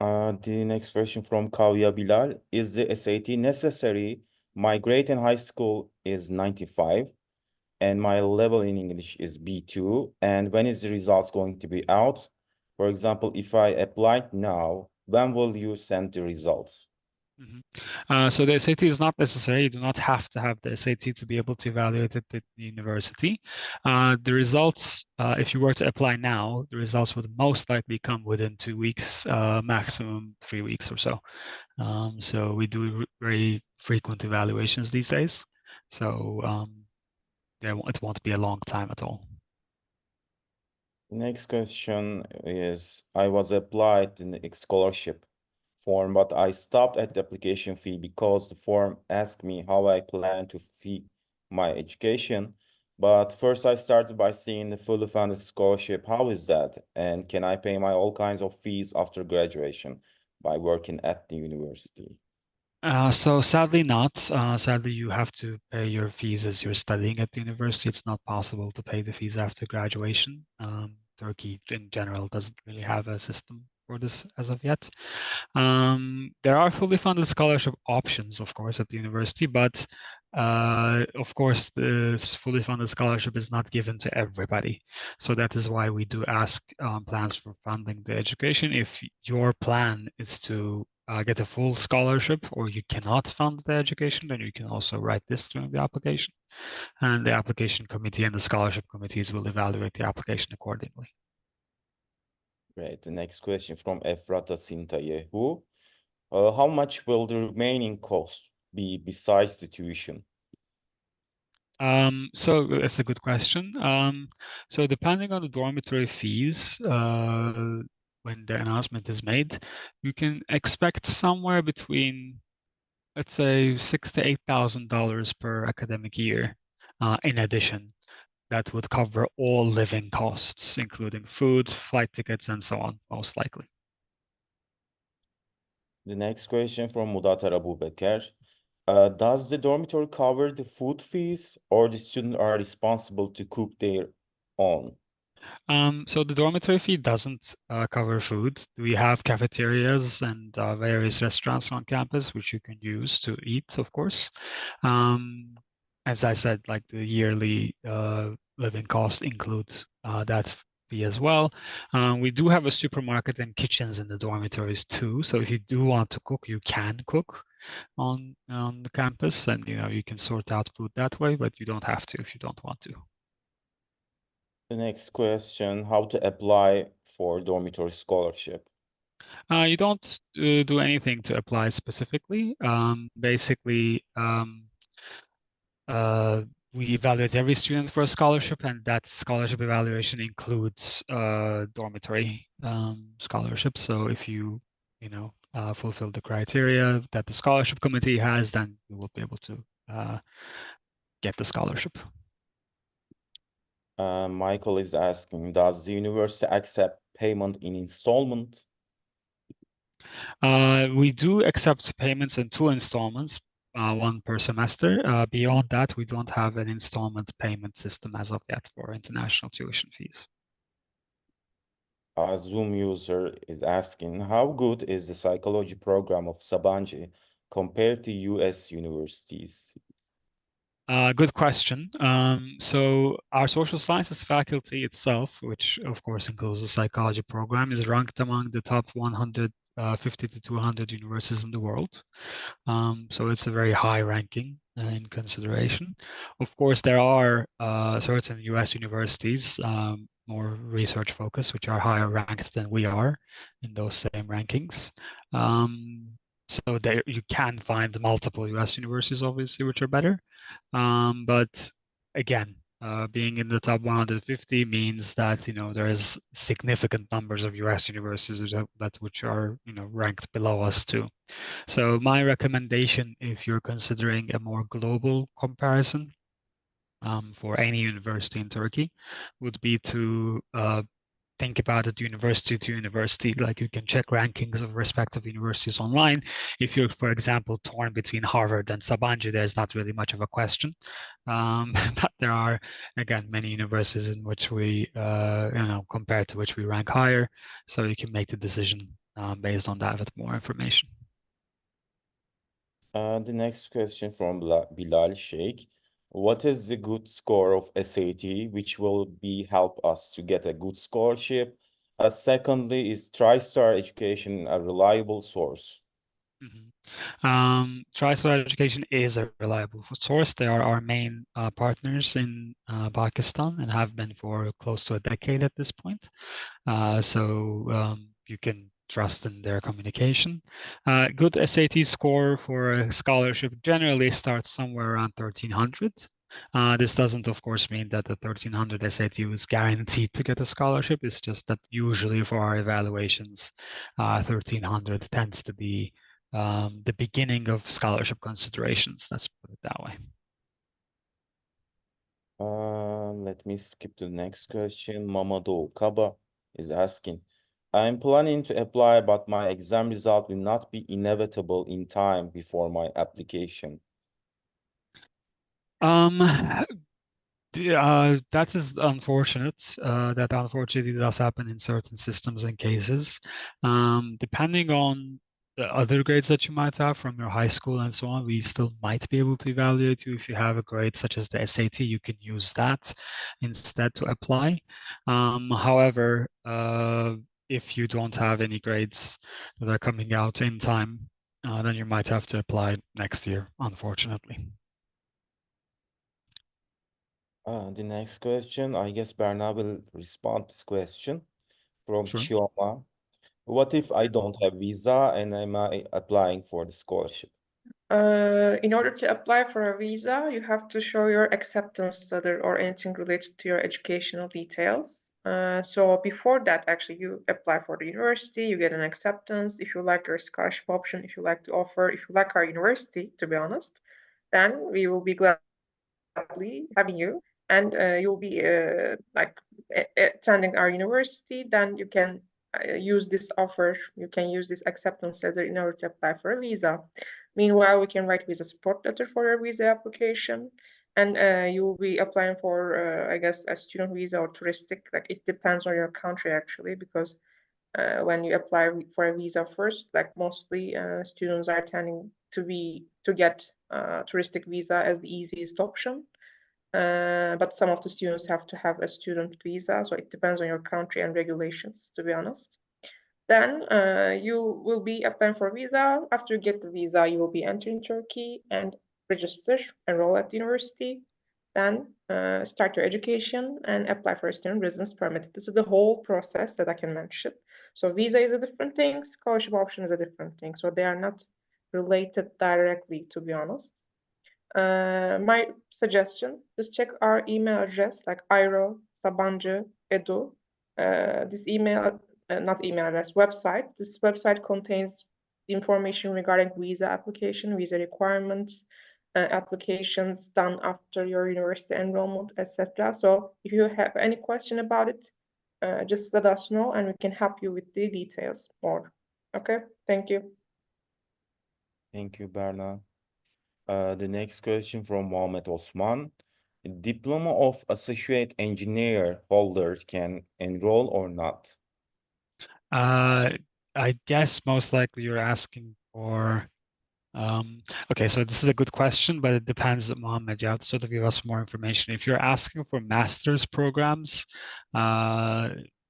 The next question from Kavya Bilal. Is the SAT necessary? My grade in high school is 95 and my level in English is B2. And when is the results going to be out? For example, if I applied now, when will you send the results? So the SAT is not necessary. You do not have to have the SAT to be able to evaluate it at the university. The results, if you were to apply now, the results would most likely come within 2 weeks, maximum 3 weeks or so. So we do very frequent evaluations these days. So it won't be a long time at all. Next question is, I was applied in the scholarship form, but I stopped at the application fee because the form asked me how I plan to fee my education. But first I started by seeing the fully funded scholarship. How is that? And can I pay my all kinds of fees after graduation by working at the university? So sadly not. Sadly, you have to pay your fees as you're studying at the university. It's not possible to pay the fees after graduation. Turkey in general doesn't really have a system for this as of yet. There are fully funded scholarship options, of course, at the university, but of course, the fully funded scholarship is not given to everybody. So that is why we do ask plans for funding the education. If your plan is to get a full scholarship or you cannot fund the education, then you can also write this during the application. And the application committee and the scholarship committees will evaluate the application accordingly. Great. The next question from Efrata Sintayehu. How much will the remaining cost be besides the tuition? So that's a good question. So depending on the dormitory fees, when the announcement is made, you can expect somewhere between, let's say, $6,000 to $8,000 per academic year. In addition, that would cover all living costs, including food, flight tickets, and so on, most likely. The next question from Mudatar Abubeker. Does the dormitory cover the food fees or the students are responsible to cook their own? So the dormitory fee doesn't cover food. We have cafeterias and various restaurants on campus which you can use to eat, of course. As I said, like the yearly living cost includes that fee as well. We do have a supermarket and kitchens in the dormitories too. So if you do want to cook, you can cook on the campus, and you can sort out food that way, but you don't have to if you don't want to. The next question, how to apply for dormitory scholarship? You don't do anything to apply specifically. Basically, we evaluate every student for a scholarship, and that scholarship evaluation includes dormitory scholarships. So if you fulfill the criteria that the scholarship committee has, then you will be able to get the scholarship. Michael is asking, does the university accept payment in installment? We do accept payments in 2 installments, one per semester. Beyond that, we don't have an installment payment system as of yet for international tuition fees. A Zoom user is asking, how good is the psychology program of Sabancı compared to US universities? Good question. So our social sciences faculty itself, which of course includes the psychology program, is ranked among the top 150 to 200 universities in the world. So it's a very high ranking in consideration. Of course, there are certain US universities, more research focused, which are higher ranked than we are in those same rankings. So there you can find multiple US universities, obviously, which are better. But again, being in the top 150 means that there is significant numbers of US universities which are ranked below us too. So my recommendation, if you're considering a more global comparison for any university in Turkey, would be to think about it university to university. Like you can check rankings of respective universities online. If you're, for example, torn between Harvard and Sabancı, there's not really much of a question. But there are, again, many universities in which we, compared to which we rank higher. So you can make the decision based on that with more information. The next question from Bilal Sheikh. What is the good score of SAT, which will help us to get a good scholarship? Secondly, is TriStar Education a reliable source? TriStar Education is a reliable source. They are our main partners in Pakistan and have been for close to a decade at this point. So you can trust in their communication. Good SAT score for a scholarship generally starts somewhere around 1300. This doesn't, of course, mean that the 1300 SAT is guaranteed to get a scholarship. It's just that usually for our evaluations, 1300 tends to be the beginning of scholarship considerations. Let's put it that way. Let me skip to the next question. Mamadou Kaba is asking, I'm planning to apply, but my exam result will not be inevitable in time before my application. That is unfortunate. That unfortunately does happen in certain systems and cases. Depending on the other grades that you might have from your high school and so on, we still might be able to evaluate you. If you have a grade such as the SAT, you can use that instead to apply. However, if you don't have any grades that are coming out in time, then you might have to apply next year, unfortunately. The next question, I guess Berna will respond to this question from Sure. Chioma. What if I don't have visa and I'm applying for the scholarship? In order to apply for a visa, you have to show your acceptance letter or anything related to your educational details. So before that, actually, you apply for the university, you get an acceptance. If you like your scholarship option, if you like the offer, if you like our university, to be honest, then we will be gladly having you, and you'll be like attending our university. Then you can use this offer, you can use this acceptance letter in order to apply for a visa. Meanwhile, we can write visa support letter for your visa application, and you will be applying for, I guess, a student visa or touristic. Like it depends on your country actually, because when you apply for a visa first, like mostly students are tending to get touristic visa as the easiest option. But some of the students have to have a student visa, so it depends on your country and regulations, to be honest. Then you will be applying for visa. After you get the visa, you will be entering Turkey and register, enroll at the university, then start your education and apply for a student residence permit. This is the whole process that I can mention. So visa is a different thing, scholarship option is a different thing. So they are not related directly, to be honest. My suggestion, just check our email address like iro, Sabancı, edu. This email, not email address, website. This website contains information regarding visa application, visa requirements, applications done after your university enrollment, etc. So if you have any question about it, just let us know and we can help you with the details more. Okay, thank you. Thank you, Berna. The next question from Mohamed Osman. Diploma of Associate Engineer holders can enroll or not? I guess most likely you're asking for okay, so this is a good question, but it depends, Mohammed. You have to sort of give us more information. If you're asking for master's programs,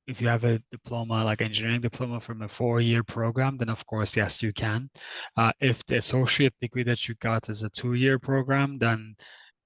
if you have a diploma, like engineering diploma from a 4-year program, then of course, yes, you can. If the associate degree that you got is a 2-year program, then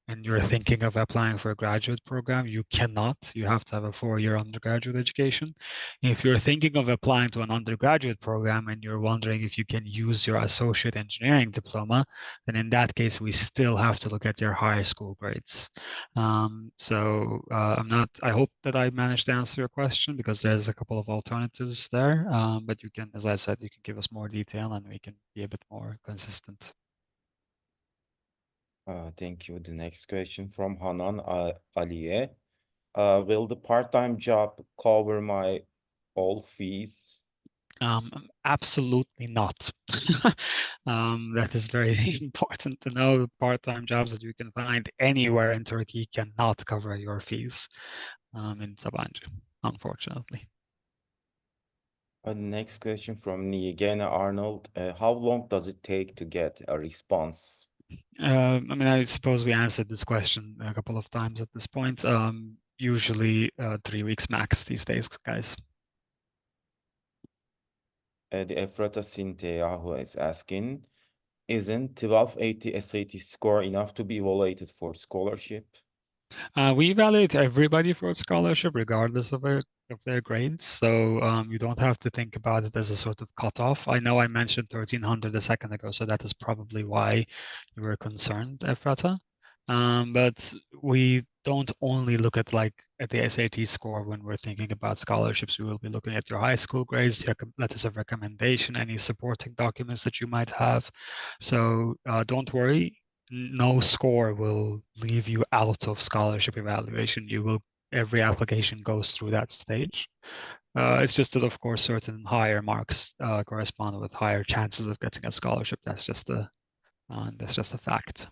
and you're thinking of applying for a graduate program, you cannot. You have to have a 4-year undergraduate education. If you're thinking of applying to an undergraduate program and you're wondering if you can use your associate engineering diploma, then in that case, we still have to look at your higher school grades. I hope that I managed to answer your question because there's a couple of alternatives there. But you can, as I said, you can give us more detail and we can be a bit more consistent. Thank you. The next question from Hanan Aliye. Will the part-time job cover my all fees? Absolutely not. That is very important to know. Part-time jobs that you can find anywhere in Turkey cannot cover your fees in Sabancı, unfortunately. Next question from Niyegena Arnold. How long does it take to get a response? I mean, I suppose we answered this question a couple of times at this point. Usually 3 weeks max these days, guys. The Efrata Cynthia who is asking, isn't 1280 SAT score enough to be evaluated for scholarship? We evaluate everybody for a scholarship, regardless of their grades. So you don't have to think about it as a sort of cutoff. I know I mentioned 1300 a second ago, so that is probably why you were concerned, Efrata. But we don't only look at the SAT score when we're thinking about scholarships. We will be looking at your high school grades, your letters of recommendation, any supporting documents that you might have. So don't worry, no score will leave you out of scholarship evaluation. Every application goes through that stage. It's just that, of course, certain higher marks correspond with higher chances of getting a scholarship. That's just a fact.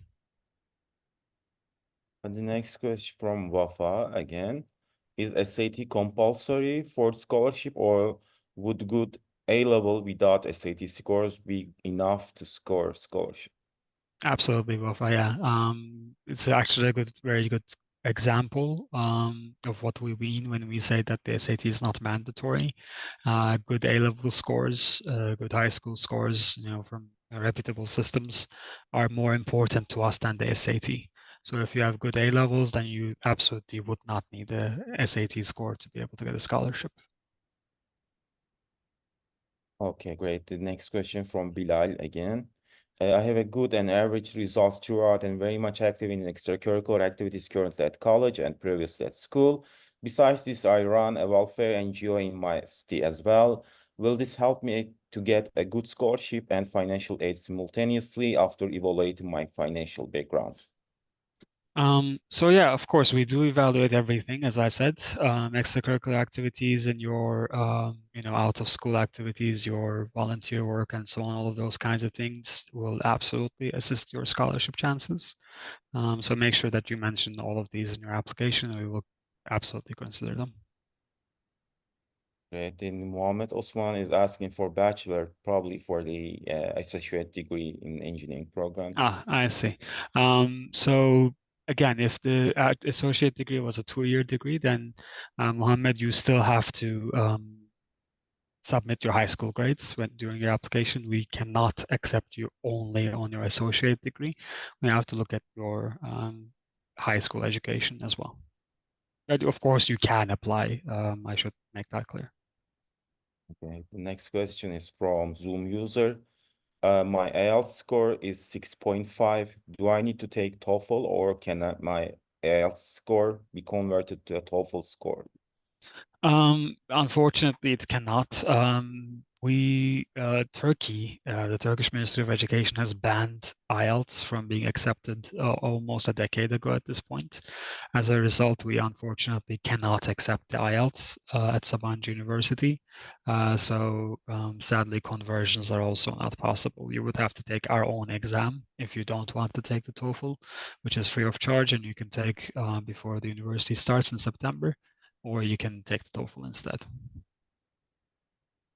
And the next question from Wafa again. Is SAT compulsory for scholarship, or would good A-level without SAT scores be enough to score scholarship? Absolutely, Wafa. Yeah. It's actually a very good example of what we mean when we say that the SAT is not mandatory. Good A-level scores, good high school scores, from reputable systems are more important to us than the SAT. So if you have good A levels, then you absolutely would not need a SAT score to be able to get a scholarship. Okay, great. The next question from Bilal again. I have a good and average results throughout and very much active in extracurricular activities currently at college and previously at school. Besides this, I run a welfare NGO in my city as well. Will this help me to get a good scholarship and financial aid simultaneously after evaluating my financial background? So yeah, of course, we do evaluate everything, as I said, extracurricular activities and your, out of school activities, your volunteer work and so on, all of those kinds of things will absolutely assist your scholarship chances. So make sure that you mention all of these in your application and we will absolutely consider them. Great. Then Mohammed Osman is asking for bachelor, probably for the associate degree in engineering programs. I see. So again, if the associate degree was a 2-year degree, then Mohammed, you still have to submit your high school grades when during your application. We cannot accept you only on your associate degree. We have to look at your high school education as well. But of course, you can apply. I should make that clear. Okay. The next question is from Zoom user. My IELTS score is 6.5. Do I need to take TOEFL, or can my IELTS score be converted to a TOEFL score? Unfortunately, it cannot. Turkey, the Turkish Ministry of Education has banned IELTS from being accepted almost a decade ago at this point. As a result, we unfortunately cannot accept the IELTS at Sabancı University. So sadly, conversions are also not possible. You would have to take our own exam if you don't want to take the TOEFL, which is free of charge and you can take before the university starts in September, or you can take the TOEFL instead.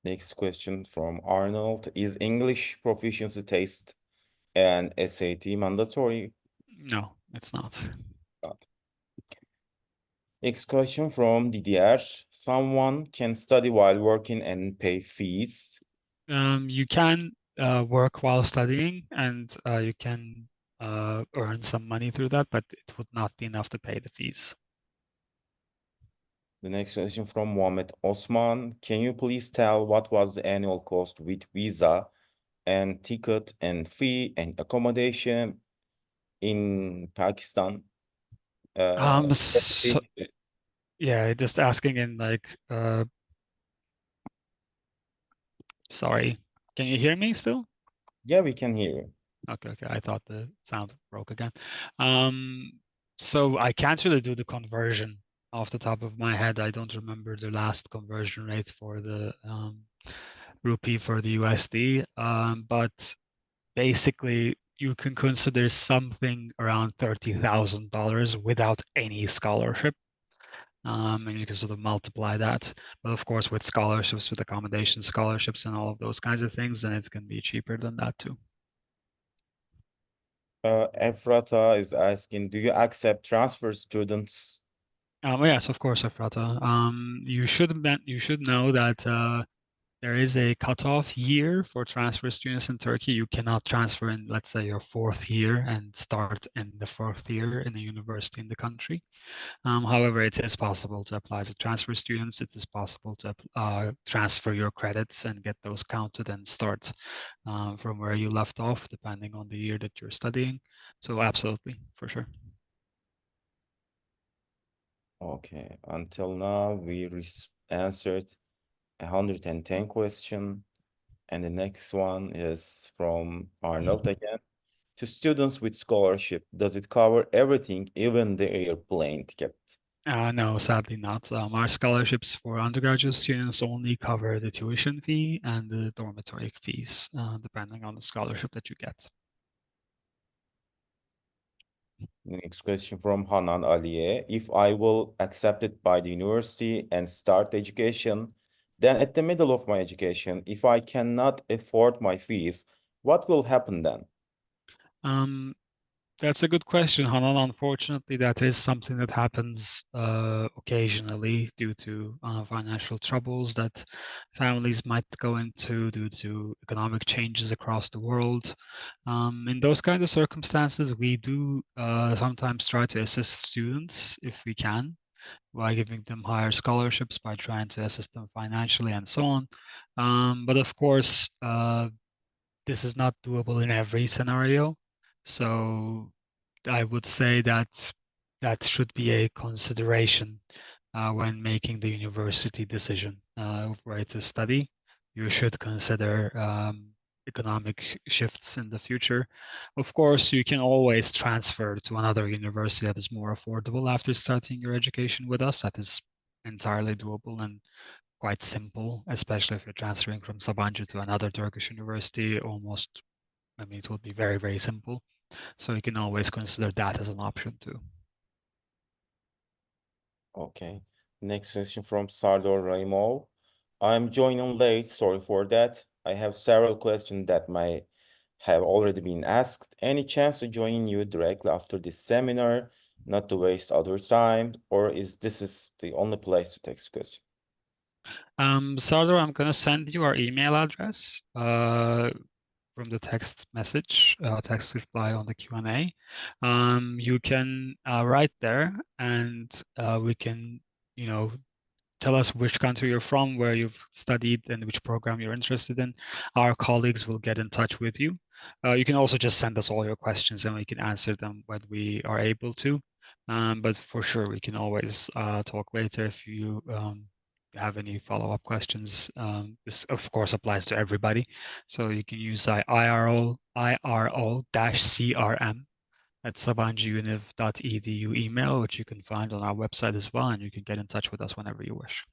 Next question from Arnold. Is English proficiency test and SAT mandatory? No, it's not. Not. Next question from Didier. Someone can study while working and pay fees. You can work while studying and you can earn some money through that, but it would not be enough to pay the fees. The next question from Mohammed Osman. Can you please tell what was the annual cost with visa and ticket and fee and accommodation in Pakistan? So, yeah, just asking in like, sorry, can you hear me still? Yeah, we can hear you. Okay, I thought the sound broke again. So I can't really do the conversion off the top of my head. I don't remember the last conversion rate for the rupee for the USD. But basically, you can consider something around $30,000 without any scholarship. And you can sort of multiply that. But of course, with scholarships, with accommodation scholarships and all of those kinds of things, then it can be cheaper than that too. Efrata is asking, do you accept transfer students? Yes, of course, Efrata. You should know that there is a cutoff year for transfer students in Turkey. You cannot transfer in, let's say, your 4th year and start in the 4th year in a university in the country. However, it is possible to apply as a transfer students. It is possible to transfer your credits and get those counted and start from where you left off, depending on the year that you're studying. So absolutely, for sure. Okay, until now we answered 110 question, and the next one is from Arnold again. To students with scholarship, does it cover everything, even the airplane ticket? No, sadly not. Our scholarships for undergraduate students only cover the tuition fee and the dormitory fees, depending on the scholarship that you get. Next question from Hanan Aliye. If I will accept it by the university and start education, then at the middle of my education, if I cannot afford my fees, what will happen then? That's a good question, Hanan. Unfortunately, that is something that happens occasionally due to financial troubles that families might go into due to economic changes across the world. In those kinds of circumstances, we do sometimes try to assist students if we can by giving them higher scholarships, by trying to assist them financially and so on. But of course, this is not doable in every scenario. So I would say that that should be a consideration when making the university decision of where to study. You should consider economic shifts in the future. Of course, you can always transfer to another university that is more affordable after starting your education with us. That is entirely doable and quite simple, especially if you're transferring from Sabancı to another Turkish university. Almost, I mean, it would be very, very simple. So you can always consider that as an option too. Okay. Next question from Sardor Raimov. I'm joining late, sorry for that. I have several questions that might have already been asked. Any chance to join you directly after this seminar, not to waste other time, or is this the only place to text question? Sardar, I'm gonna send you our email address from the text message, text reply on the Q&A. You can write there, and we can, tell us which country you're from, where you've studied, and which program you're interested in. Our colleagues will get in touch with you. You can also just send us all your questions, and we can answer them when we are able to. But for sure, we can always talk later if you have any follow-up questions. This, of course, applies to everybody. So you can use IRO-CRM at sabancıuniv.edu email, which you can find on our website as well, and you can get in touch with us whenever you wish.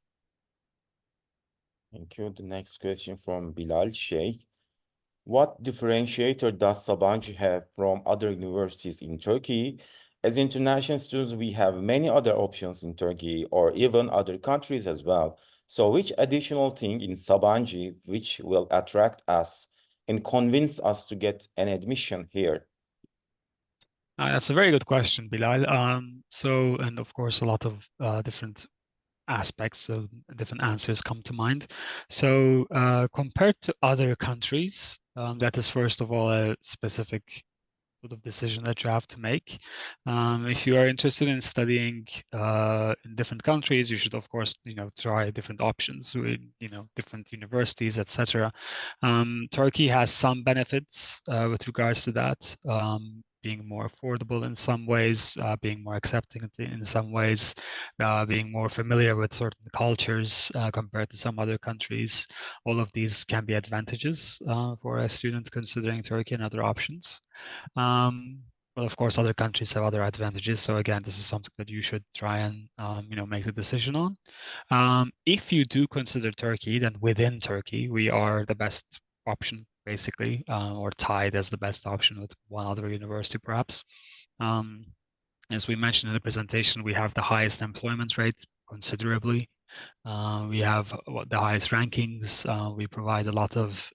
Thank you. The next question from Bilal Sheikh. What differentiator does Sabancı have from other universities in Turkey? As international students, we have many other options in Turkey or even other countries as well. So which additional thing in Sabancı which will attract us and convince us to get an admission here? That's a very good question, Bilal. And of course, a lot of different aspects, so different answers come to mind. So compared to other countries, that is first of all a specific sort of decision that you have to make. If you are interested in studying in different countries, you should of course try different options with different universities, etc. Turkey has some benefits with regards to that. Being more affordable in some ways, being more accepting in some ways, being more familiar with certain cultures compared to some other countries. All of these can be advantages for a student considering Turkey and other options. But of course, other countries have other advantages. So again, this is something that you should try and make the decision on. If you do consider Turkey, then within Turkey, we are the best option, basically, or tied as the best option with one other university, perhaps. As we mentioned in the presentation, we have the highest employment rates considerably. We have the highest rankings. We provide a lot of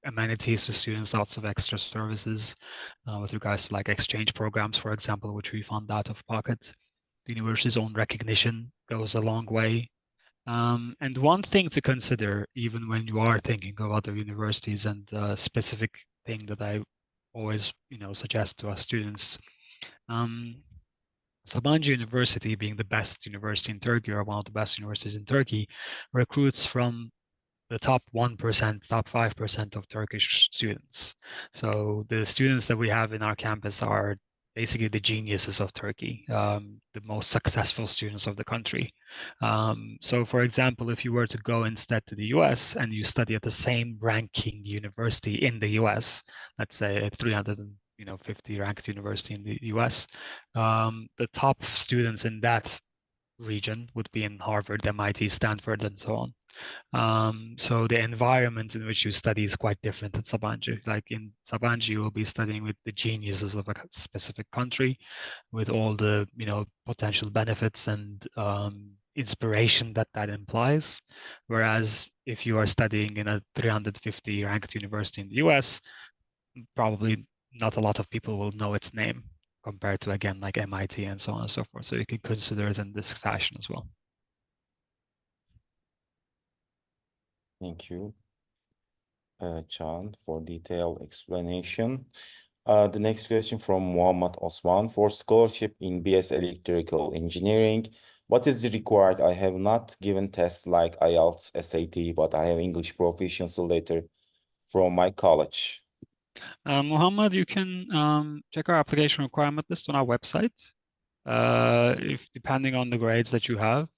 amenities to students, lots of extra services with regards to like exchange programs, for example, which we fund out of pocket. The university's own recognition goes a long way. And one thing to consider, even when you are thinking of other universities, and a specific thing that I always suggest to our students, Sabancı University, being the best university in Turkey, or one of the best universities in Turkey, recruits from the top 1%, top 5% of Turkish students. So the students that we have in our campus are basically the geniuses of Turkey, the most successful students of the country. So for example, if you were to go instead to the US and you study at the same ranking university in the US, let's say a 350 ranked university in the US, the top students in that region would be in Harvard, MIT, Stanford, and so on. So the environment in which you study is quite different at Sabancı. Like in Sabancı, you will be studying with the geniuses of a specific country, with all the potential benefits and inspiration that implies. Whereas if you are studying in a 350 ranked university in the US, probably not a lot of people will know its name compared to, again, like MIT and so on and so forth. So you can consider it in this fashion as well. Thank you, Can, for detailed explanation. The next question from Muhammad Osman. For scholarship in BS Electrical Engineering, what is required? I have not given tests like IELTS, SAT, but I have English proficiency letter from my college. Muhammad, you can check our application requirement list on our website. If depending on the grades that you have,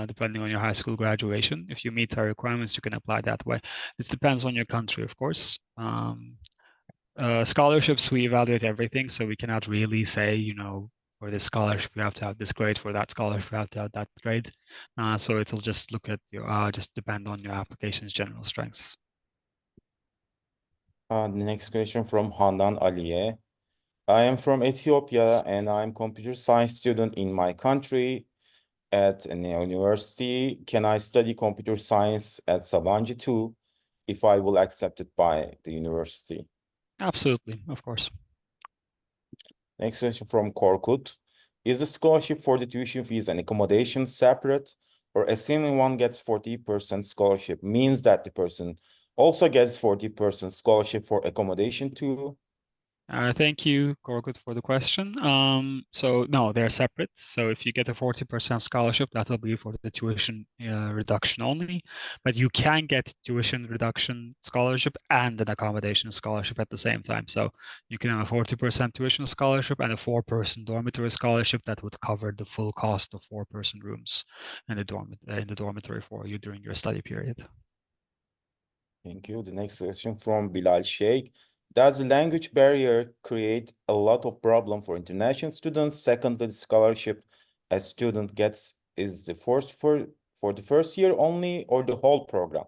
depending on your high school graduation, if you meet our requirements, you can apply that way. This depends on your country, of course. Scholarships, we evaluate everything, so we cannot really say, for this scholarship, you have to have this grade. For that scholarship, you have to have that grade. So it'll just look at your, just depend on your application's general strengths. The next question from Handan Aliye. I am from Ethiopia and I'm computer science student in my country at a university. Can I study computer science at Sabancı too if I will accept it by the university? Absolutely, of course. Next question from Korkut. Is the scholarship for the tuition fees and accommodation separate, or assuming one gets 40% scholarship means that the person also gets 40% scholarship for accommodation too? Thank you, Gorgut, for the question. So no, they're separate. So if you get a 40% scholarship, that'll be for the tuition reduction only. But you can get tuition reduction scholarship and an accommodation scholarship at the same time. So you can have a 40% tuition scholarship and a 4-person dormitory scholarship that would cover the full cost of 4-person rooms in the dormitory for you during your study period. Thank you. The next question from Bilal Sheikh. Does the language barrier create a lot of problem for international students? Secondly, the scholarship a student gets is the first for the first year only or the whole program?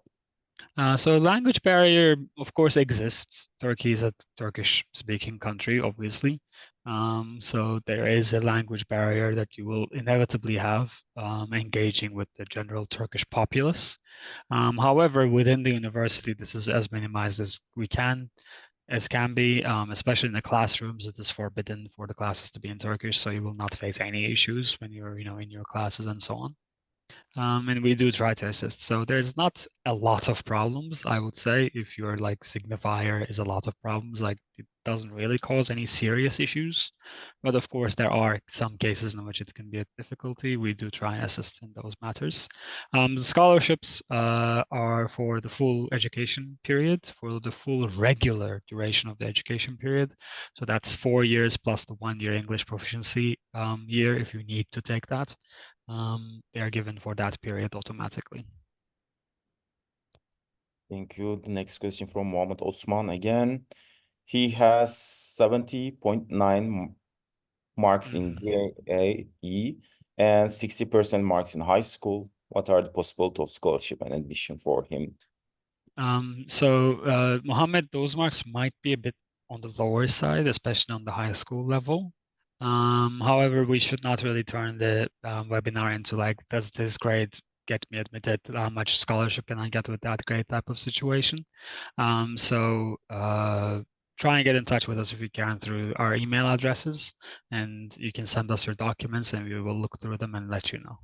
So language barrier, of course, exists. Turkey is a Turkish-speaking country, obviously. So there is a language barrier that you will inevitably have engaging with the general Turkish populace. However, within the university, this is as minimized as can be, especially in the classrooms. It is forbidden for the classes to be in Turkish, so you will not face any issues when you're, in your classes and so on. And we do try to assist. So there's not a lot of problems, I would say. If your like signifier is a lot of problems, like it doesn't really cause any serious issues. But of course, there are some cases in which it can be a difficulty. We do try and assist in those matters. The scholarships are for the full education period, for the full regular duration of the education period. So that's 4 years plus the 1-year English proficiency year if you need to take that. They are given for that period automatically. Thank you. The next question from Muhammad Osman again. He has 70.9 marks in DAE and 60% marks in high school. What are the possibilities of scholarship and admission for him? Mohammed, those marks might be a bit on the lower side, especially on the high school level. However, we should not really turn the webinar into like, does this grade get me admitted? How much scholarship can I get with that grade type of situation? Try and get in touch with us if you can through our email addresses, and you can send us your documents and we will look through them and let you know.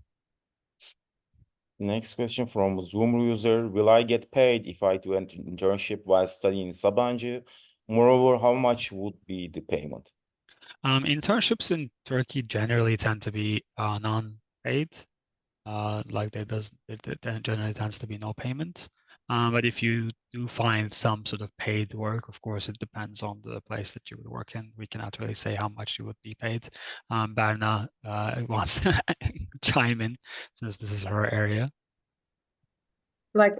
Next question from Zoom user. Will I get paid if I do an internship while studying in Sabancı? Moreover, how much would be the payment? Internships in Turkey generally tend to be non-paid. There generally tends to be no payment. But if you do find some sort of paid work, of course, it depends on the place that you would work in. We cannot really say how much you would be paid. Berna wants to chime in since this is her area. Like,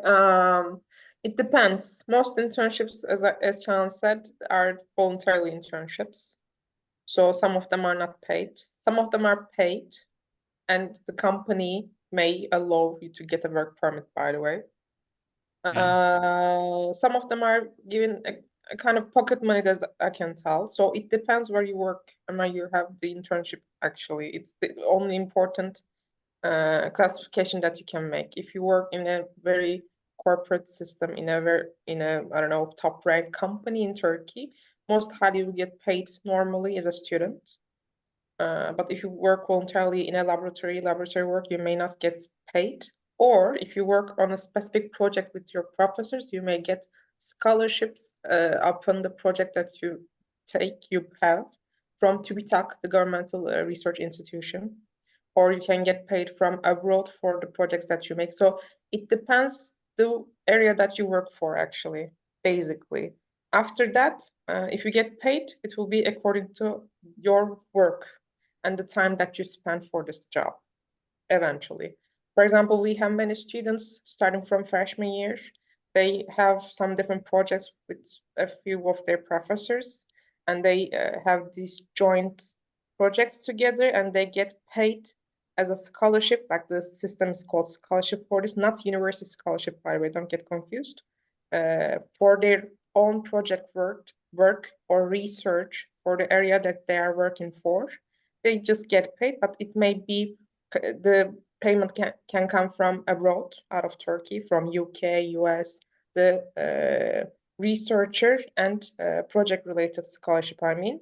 it depends. Most internships, as Can said, are voluntary internships. So some of them are not paid. Some of them are paid, and the company may allow you to get a work permit, by the way. Some of them are given a kind of pocket money, as I can tell. So it depends where you work and where you have the internship. Actually, it's the only important classification that you can make. If you work in a very corporate system, in a I don't know, top ranked company in Turkey, most highly you get paid normally as a student. But if you work voluntarily in a laboratory work, you may not get paid. Or if you work on a specific project with your professors, you may get scholarships upon the project that you have from TÜBİTAK, the governmental research institution, or you can get paid from abroad for the projects that you make. So it depends the area that you work for, actually, basically. After that, if you get paid, it will be according to your work and the time that you spend for this job, eventually. For example, we have many students starting from freshman year. They have some different projects with a few of their professors, and they have these joint projects together, and they get paid as a scholarship. Like the system is called scholarship for this, not university scholarship, by the way, don't get confused. For their own project work or research for the area that they are working for. They just get paid, but it may be the payment can come from abroad, out of Turkey, from UK, US, the researcher and project-related scholarship, I mean,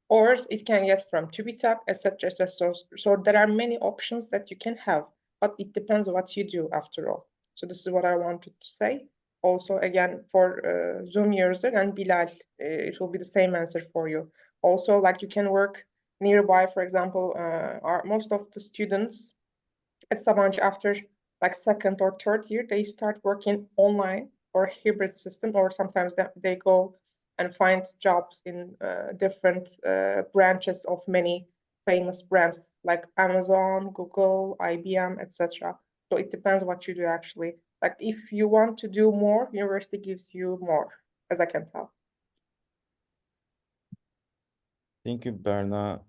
or it can get from TÜBİTAK, etc., etc. So there are many options that you can have, but it depends what you do after all. So this is what I wanted to say. Also, again, for Zoom user and Bilal, it will be the same answer for you. Also, like you can work nearby, for example, most of the students at Sabancı, after like second or third year, they start working online or hybrid system, or sometimes they go and find jobs in different branches of many famous brands like Amazon, Google, IBM, etc. So it depends what you do, actually. Like if you want to do more, university gives you more, as I can tell. Thank you, Berna.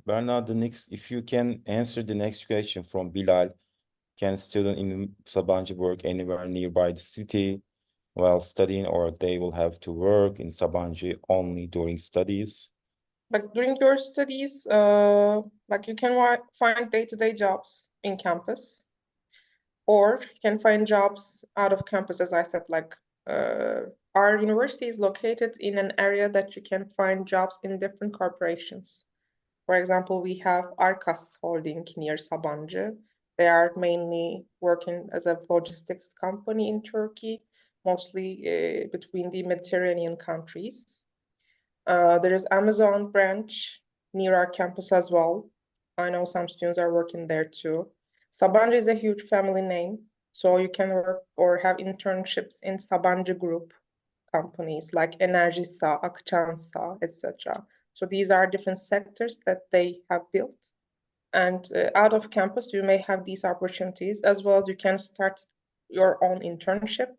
Berna, if you can answer the next question from Bilal. Can a student in Sabancı work anywhere nearby the city while studying, or they will have to work in Sabancı only during studies? Like during your studies, like you can find day-to-day jobs in campus, or you can find jobs out of campus, as I said. Like our university is located in an area that you can find jobs in different corporations. For example, we have Arkas Holding near Sabancı. They are mainly working as a logistics company in Turkey, mostly between the Mediterranean countries. There is Amazon branch near our campus as well. I know some students are working there too. Sabancı is a huge family name, so you can work or have internships in Sabancı Group companies like Enerjisa, Akçansa, etc. So these are different sectors that they have built. And out of campus, you may have these opportunities, as well as you can start your own internship.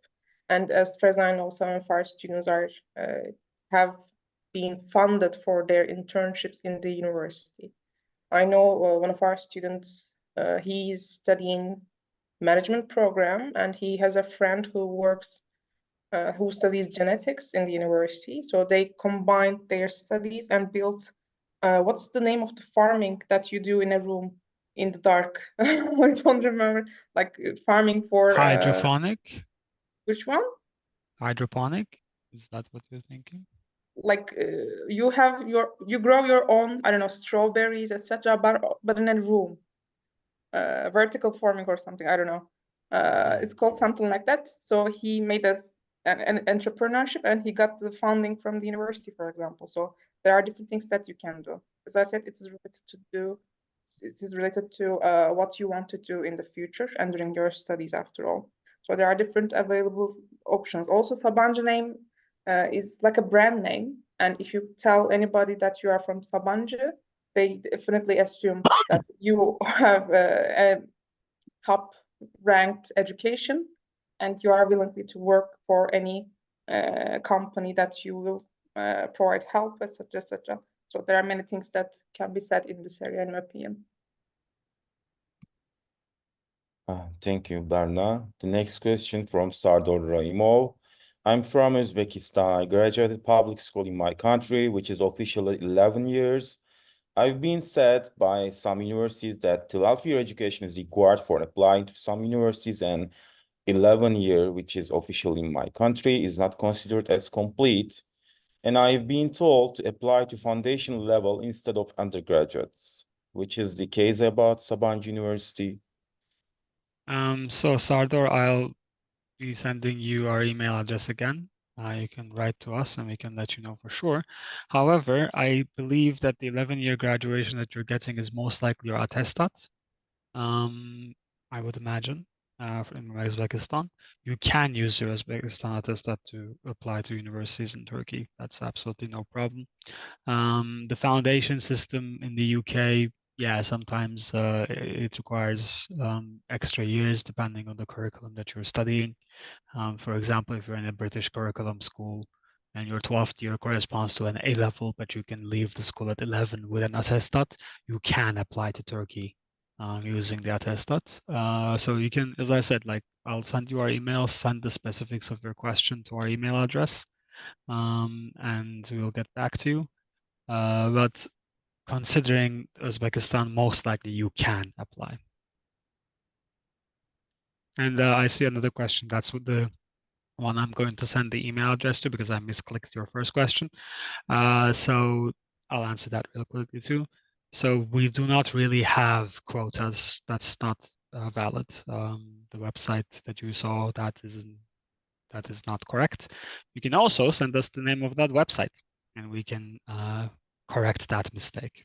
And as far as I know, some of our students have been funded for their internships in the university. I know one of our students, he is studying management program, and he has a friend who studies genetics in the university. So they combined their studies and built, what's the name of the farming that you do in a room in the dark? I don't remember, like farming for... Hydroponic? Which one? Hydroponic? Is that what you're thinking? Like you grow your own, I don't know, strawberries, etc., but in a room. Vertical farming or something, I don't know. It's called something like that. So he made an entrepreneurship, and he got the funding from the university, for example. So there are different things that you can do. As I said, it is related to what you want to do in the future and during your studies, after all. So there are different available options. Also, Sabancı name is like a brand name, and if you tell anybody that you are from Sabancı, they definitely assume that you have a top ranked education and you are willing to work for any company that you will provide help, etc., etc. So there are many things that can be said in this area, in my opinion. Thank you, Berna. The next question from Sardor Raimov. I'm from Uzbekistan. I graduated public school in my country, which is officially 11 years. I've been said by some universities that 12-year education is required for applying to some universities, and 11-year, which is official in my country, is not considered as complete. And I've been told to apply to foundation level instead of undergraduates, which is the case about Sabancı University. So Sardar, I'll be sending you our email address again. You can write to us and we can let you know for sure. However, I believe that the 11-year graduation that you're getting is most likely your attestat. I would imagine, in Uzbekistan. You can use your Uzbekistan attestat to apply to universities in Turkey. That's absolutely no problem. The foundation system in the UK, yeah, sometimes it requires extra years depending on the curriculum that you're studying. For example, if you're in a British curriculum school and your 12th year corresponds to an A level, but you can leave the school at 11 with an attestat, you can apply to Turkey using the attestat. So you can, as I said, like I'll send you our email, send the specifics of your question to our email address, and we'll get back to you. But considering Uzbekistan, most likely you can apply. And I see another question. That's what the one I'm going to send the email address to because I misclicked your first question. So I'll answer that real quickly too. So we do not really have quotas. That's not valid. The website that you saw, that is not correct. You can also send us the name of that website and we can correct that mistake.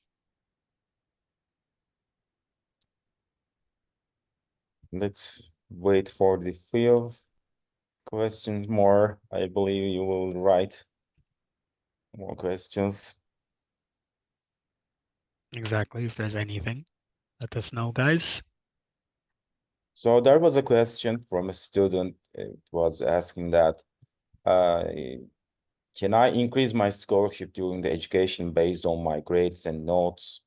Let's wait for the field questions more. I believe you will write more questions. Exactly. If there's anything, let us know, guys. So there was a question from a student. It was asking that, can I increase my scholarship during the education based on my grades and notes?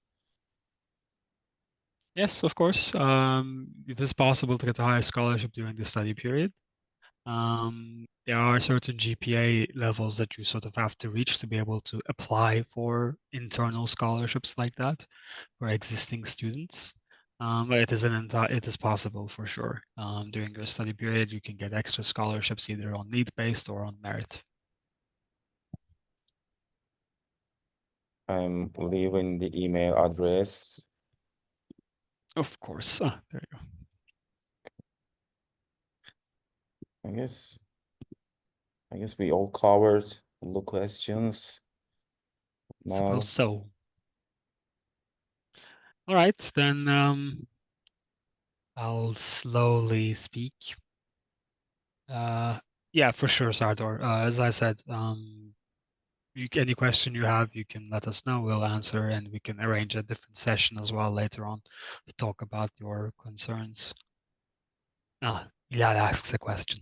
Yes, of course. It is possible to get a higher scholarship during the study period. There are certain GPA levels that you sort of have to reach to be able to apply for internal scholarships like that for existing students. But it is possible for sure. During your study period, you can get extra scholarships either on need-based or on merit. I'm leaving the email address. Of course. There you go. I guess we all covered all the questions. Now, Suppose so. All right, then I'll slowly speak. Yeah, for sure, Sardar. As I said, any question you have, you can let us know. We'll answer, and we can arrange a different session as well later on to talk about your concerns. Bilal asks a question.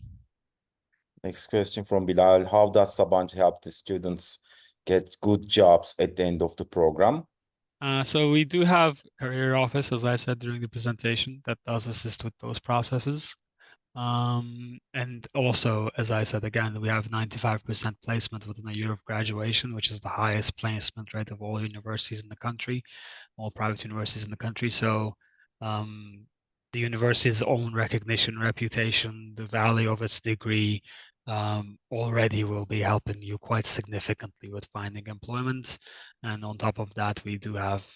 Next question from Bilal. How does Sabancı help the students get good jobs at the end of the program? So we do have career office, as I said during the presentation, that does assist with those processes. And also, as I said again, we have 95% placement within a year of graduation, which is the highest placement rate of all universities in the country, all private universities in the country. So the university's own recognition, reputation, the value of its degree already will be helping you quite significantly with finding employment. And on top of that, we do have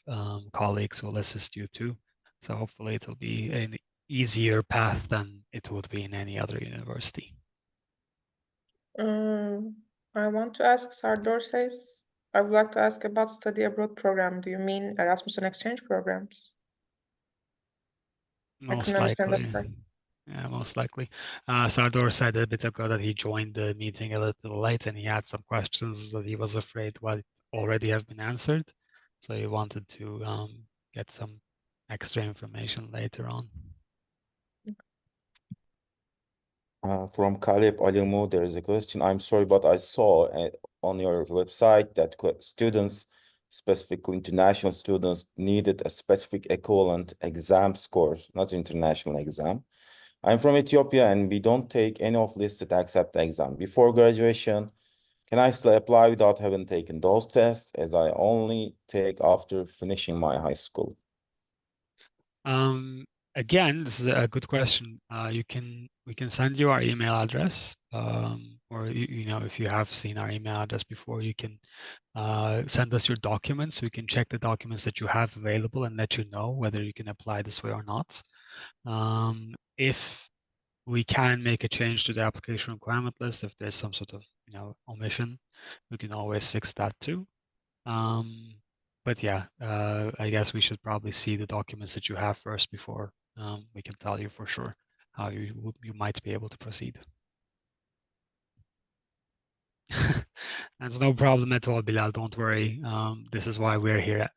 colleagues who will assist you too. So hopefully it'll be an easier path than it would be in any other university. I want to ask, Sardor says, I would like to ask about study abroad program. Do you mean Erasmus and exchange programs? Most understand that likely. right. Yeah, most likely. Sardor said a bit ago that he joined the meeting a little late and he had some questions that he was afraid would already have been answered. So he wanted to get some extra information later on. From Caleb Alimu, there is a question. I'm sorry, but I saw on your website that students specifically international students, needed a specific equivalent exam scores, not international exam. I'm from Ethiopia and we don't take any of listed except the exam. Before graduation, can I still apply without having taken those tests as I only take after finishing my high school? Again, this is a good question. We can send you our email address, or you know, if you have seen our email address before, you can send us your documents. We can check the documents that you have available and let you know whether you can apply this way or not. If we can make a change to the application requirement list, if there's some sort of omission, we can always fix that too. But yeah, I guess we should probably see the documents that you have first before we can tell you for sure how you might be able to proceed. That's no problem at all, Bilal. Don't worry. This is why we're here.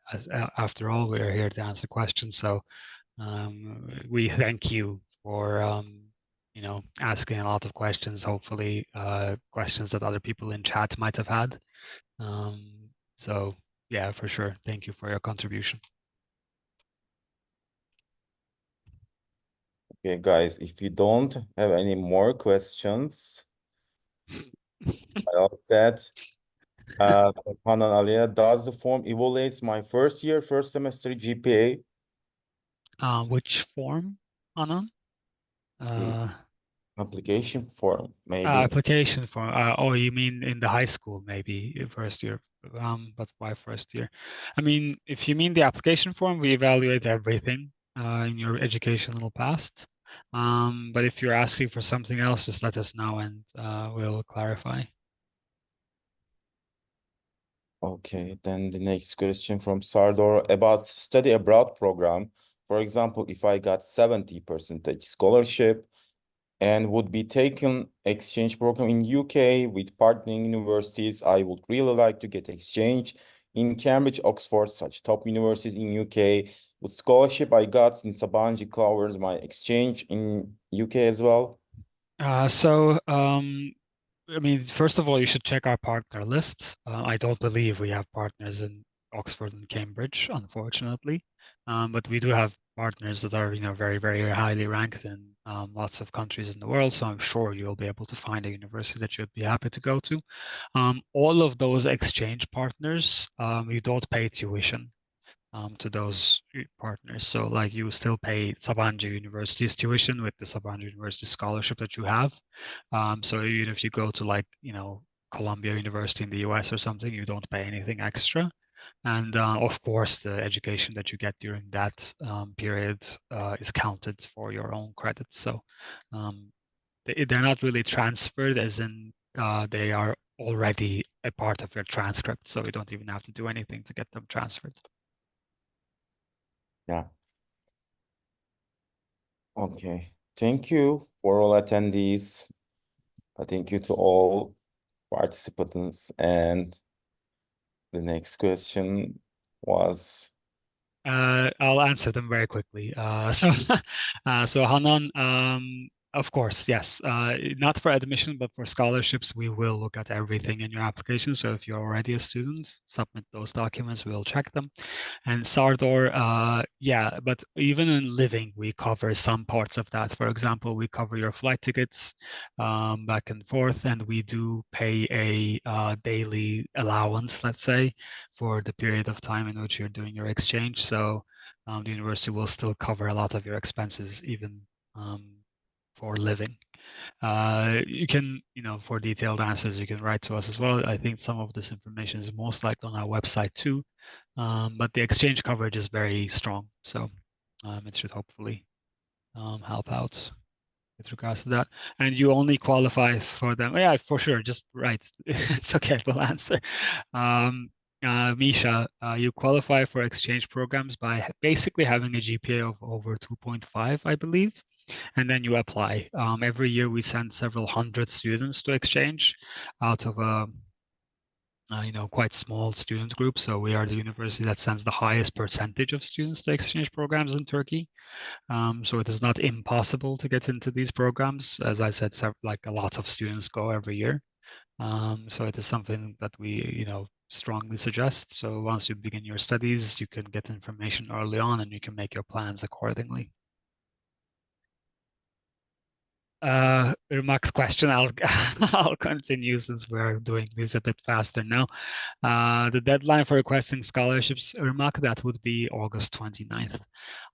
After all, we're here to answer questions. So we thank you for asking a lot of questions. Hopefully, questions that other people in chat might have had. So yeah, for sure. Thank you for your contribution. Okay, guys, if you don't have any more questions, I all said, Hanan Aliya, does the form evaluates my first semester GPA? Which form, Anan? Application form, maybe. Application form. Oh, you mean in the high school, maybe first year. But why first year? I mean, if you mean the application form, we evaluate everything in your educational past. But if you're asking for something else, just let us know and we'll clarify. Okay, then the next question from Sardor about study abroad program. For example, if I got 70% scholarship and would be taken exchange program in UK with partnering universities, I would really like to get exchange in Cambridge, Oxford, such top universities in UK. With scholarship I got in Sabancı covers my exchange in UK as well. I mean, first of all, you should check our partner list. I don't believe we have partners in Oxford and Cambridge, unfortunately. But we do have partners that are, very, very highly ranked in lots of countries in the world. So I'm sure you'll be able to find a university that you'd be happy to go to. All of those exchange partners, you don't pay tuition to those partners. So like you still pay Sabancı University's tuition with the Sabancı University scholarship that you have. So even if you go to like, Columbia University in the US or something, you don't pay anything extra. And of course, the education that you get during that period is counted for your own credits. So they're not really transferred as in they are already a part of your transcript. So you don't even have to do anything to get them transferred. Yeah. Okay. Thank you for all attendees. Thank you to all participants. And the next question was. I'll answer them very quickly. So Hanan, of course, yes. Not for admission, but for scholarships, we will look at everything in your application. So if you're already a student, submit those documents. We'll check them. And Sardor, yeah, but even in living, we cover some parts of that. For example, we cover your flight tickets back and forth, and we do pay a daily allowance, let's say, for the period of time in which you're doing your exchange. So the university will still cover a lot of your expenses, even for living. You can, for detailed answers, you can write to us as well. I think some of this information is most likely on our website too, but the exchange coverage is very strong. So it should hopefully help out with regards to that. And you only qualify for them. Yeah, for sure. Just write. It's okay. We'll answer. Misha, you qualify for exchange programs by basically having a GPA of over 2.5, I believe. And then you apply. Every year we send several hundred students to exchange out of a quite small student group. So we are the university that sends the highest percentage of students to exchange programs in Turkey. So it is not impossible to get into these programs. As I said, like a lot of students go every year. So it is something that we, strongly suggest. So once you begin your studies, you can get information early on and you can make your plans accordingly. Irmak's question, I'll continue since we're doing this a bit faster now. The deadline for requesting scholarships, Irmak, that would be August 29th.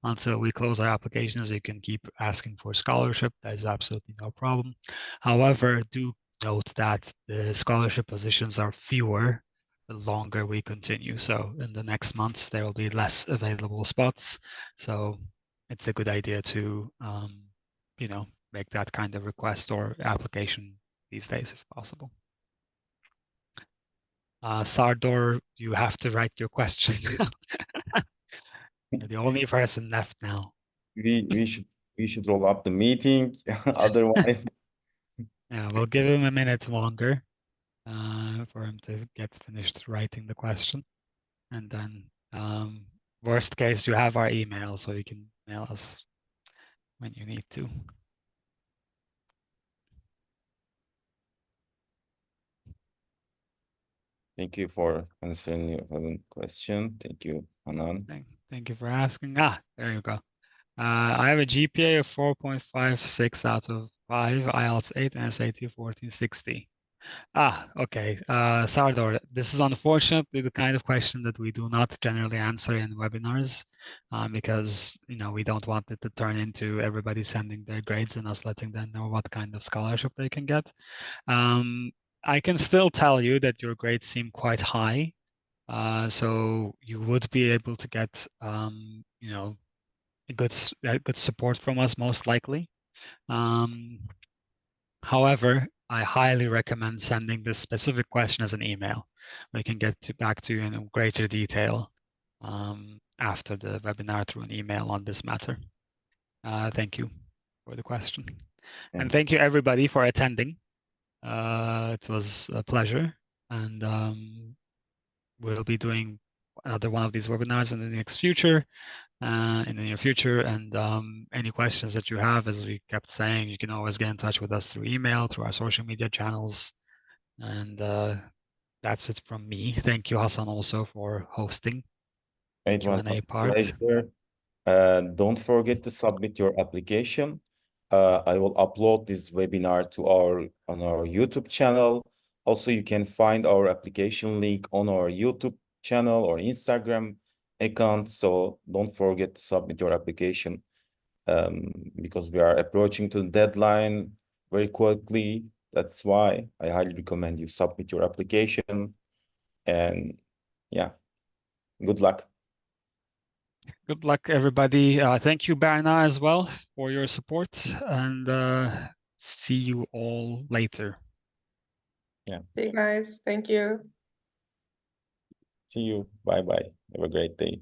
Until we close our applications, you can keep asking for scholarship. That is absolutely no problem. However, do note that the scholarship positions are fewer the longer we continue. So in the next months, there will be less available spots. So it's a good idea to, make that kind of request or application these days if possible. Sardor, you have to write your question. You're the only person left now. We should roll up the meeting. Otherwise, Yeah, we'll give him a minute longer for him to get finished writing the question. And then worst case, you have our email, so you can mail us when you need to. thank you for answering your question. Thank you, Hanan. Thank you for asking. There you go. I have a GPA of 4.56 out of 5, IELTS 8, and SAT 1460. Okay. Sardor, this is unfortunately the kind of question that we do not generally answer in webinars because, we don't want it to turn into everybody sending their grades and us letting them know what kind of scholarship they can get. I can still tell you that your grades seem quite high. So you would be able to get, good support from us, most likely. However, I highly recommend sending this specific question as an email. We can get back to you in greater detail after the webinar through an email on this matter. Thank you for the question. And thank you everybody for attending. It was a pleasure. And we'll be doing another one of these webinars in the near future. And any questions that you have, as we kept saying, you can always get in touch with us through email, through our social media channels. And that's it from me. Thank you, Hassan, also for hosting the Q&A part. Pleasure. Don't forget to submit your application. I will upload this webinar on our YouTube channel. Also, you can find our application link on our YouTube channel or Instagram account. So don't forget to submit your application because we are approaching to the deadline very quickly. That's why I highly recommend you submit your application. And yeah, good luck. Good luck, everybody. Thank you, Berna, as well, for your support. And see you all later. Yeah. See you guys. Thank you. See you. Bye-bye. Have a great day.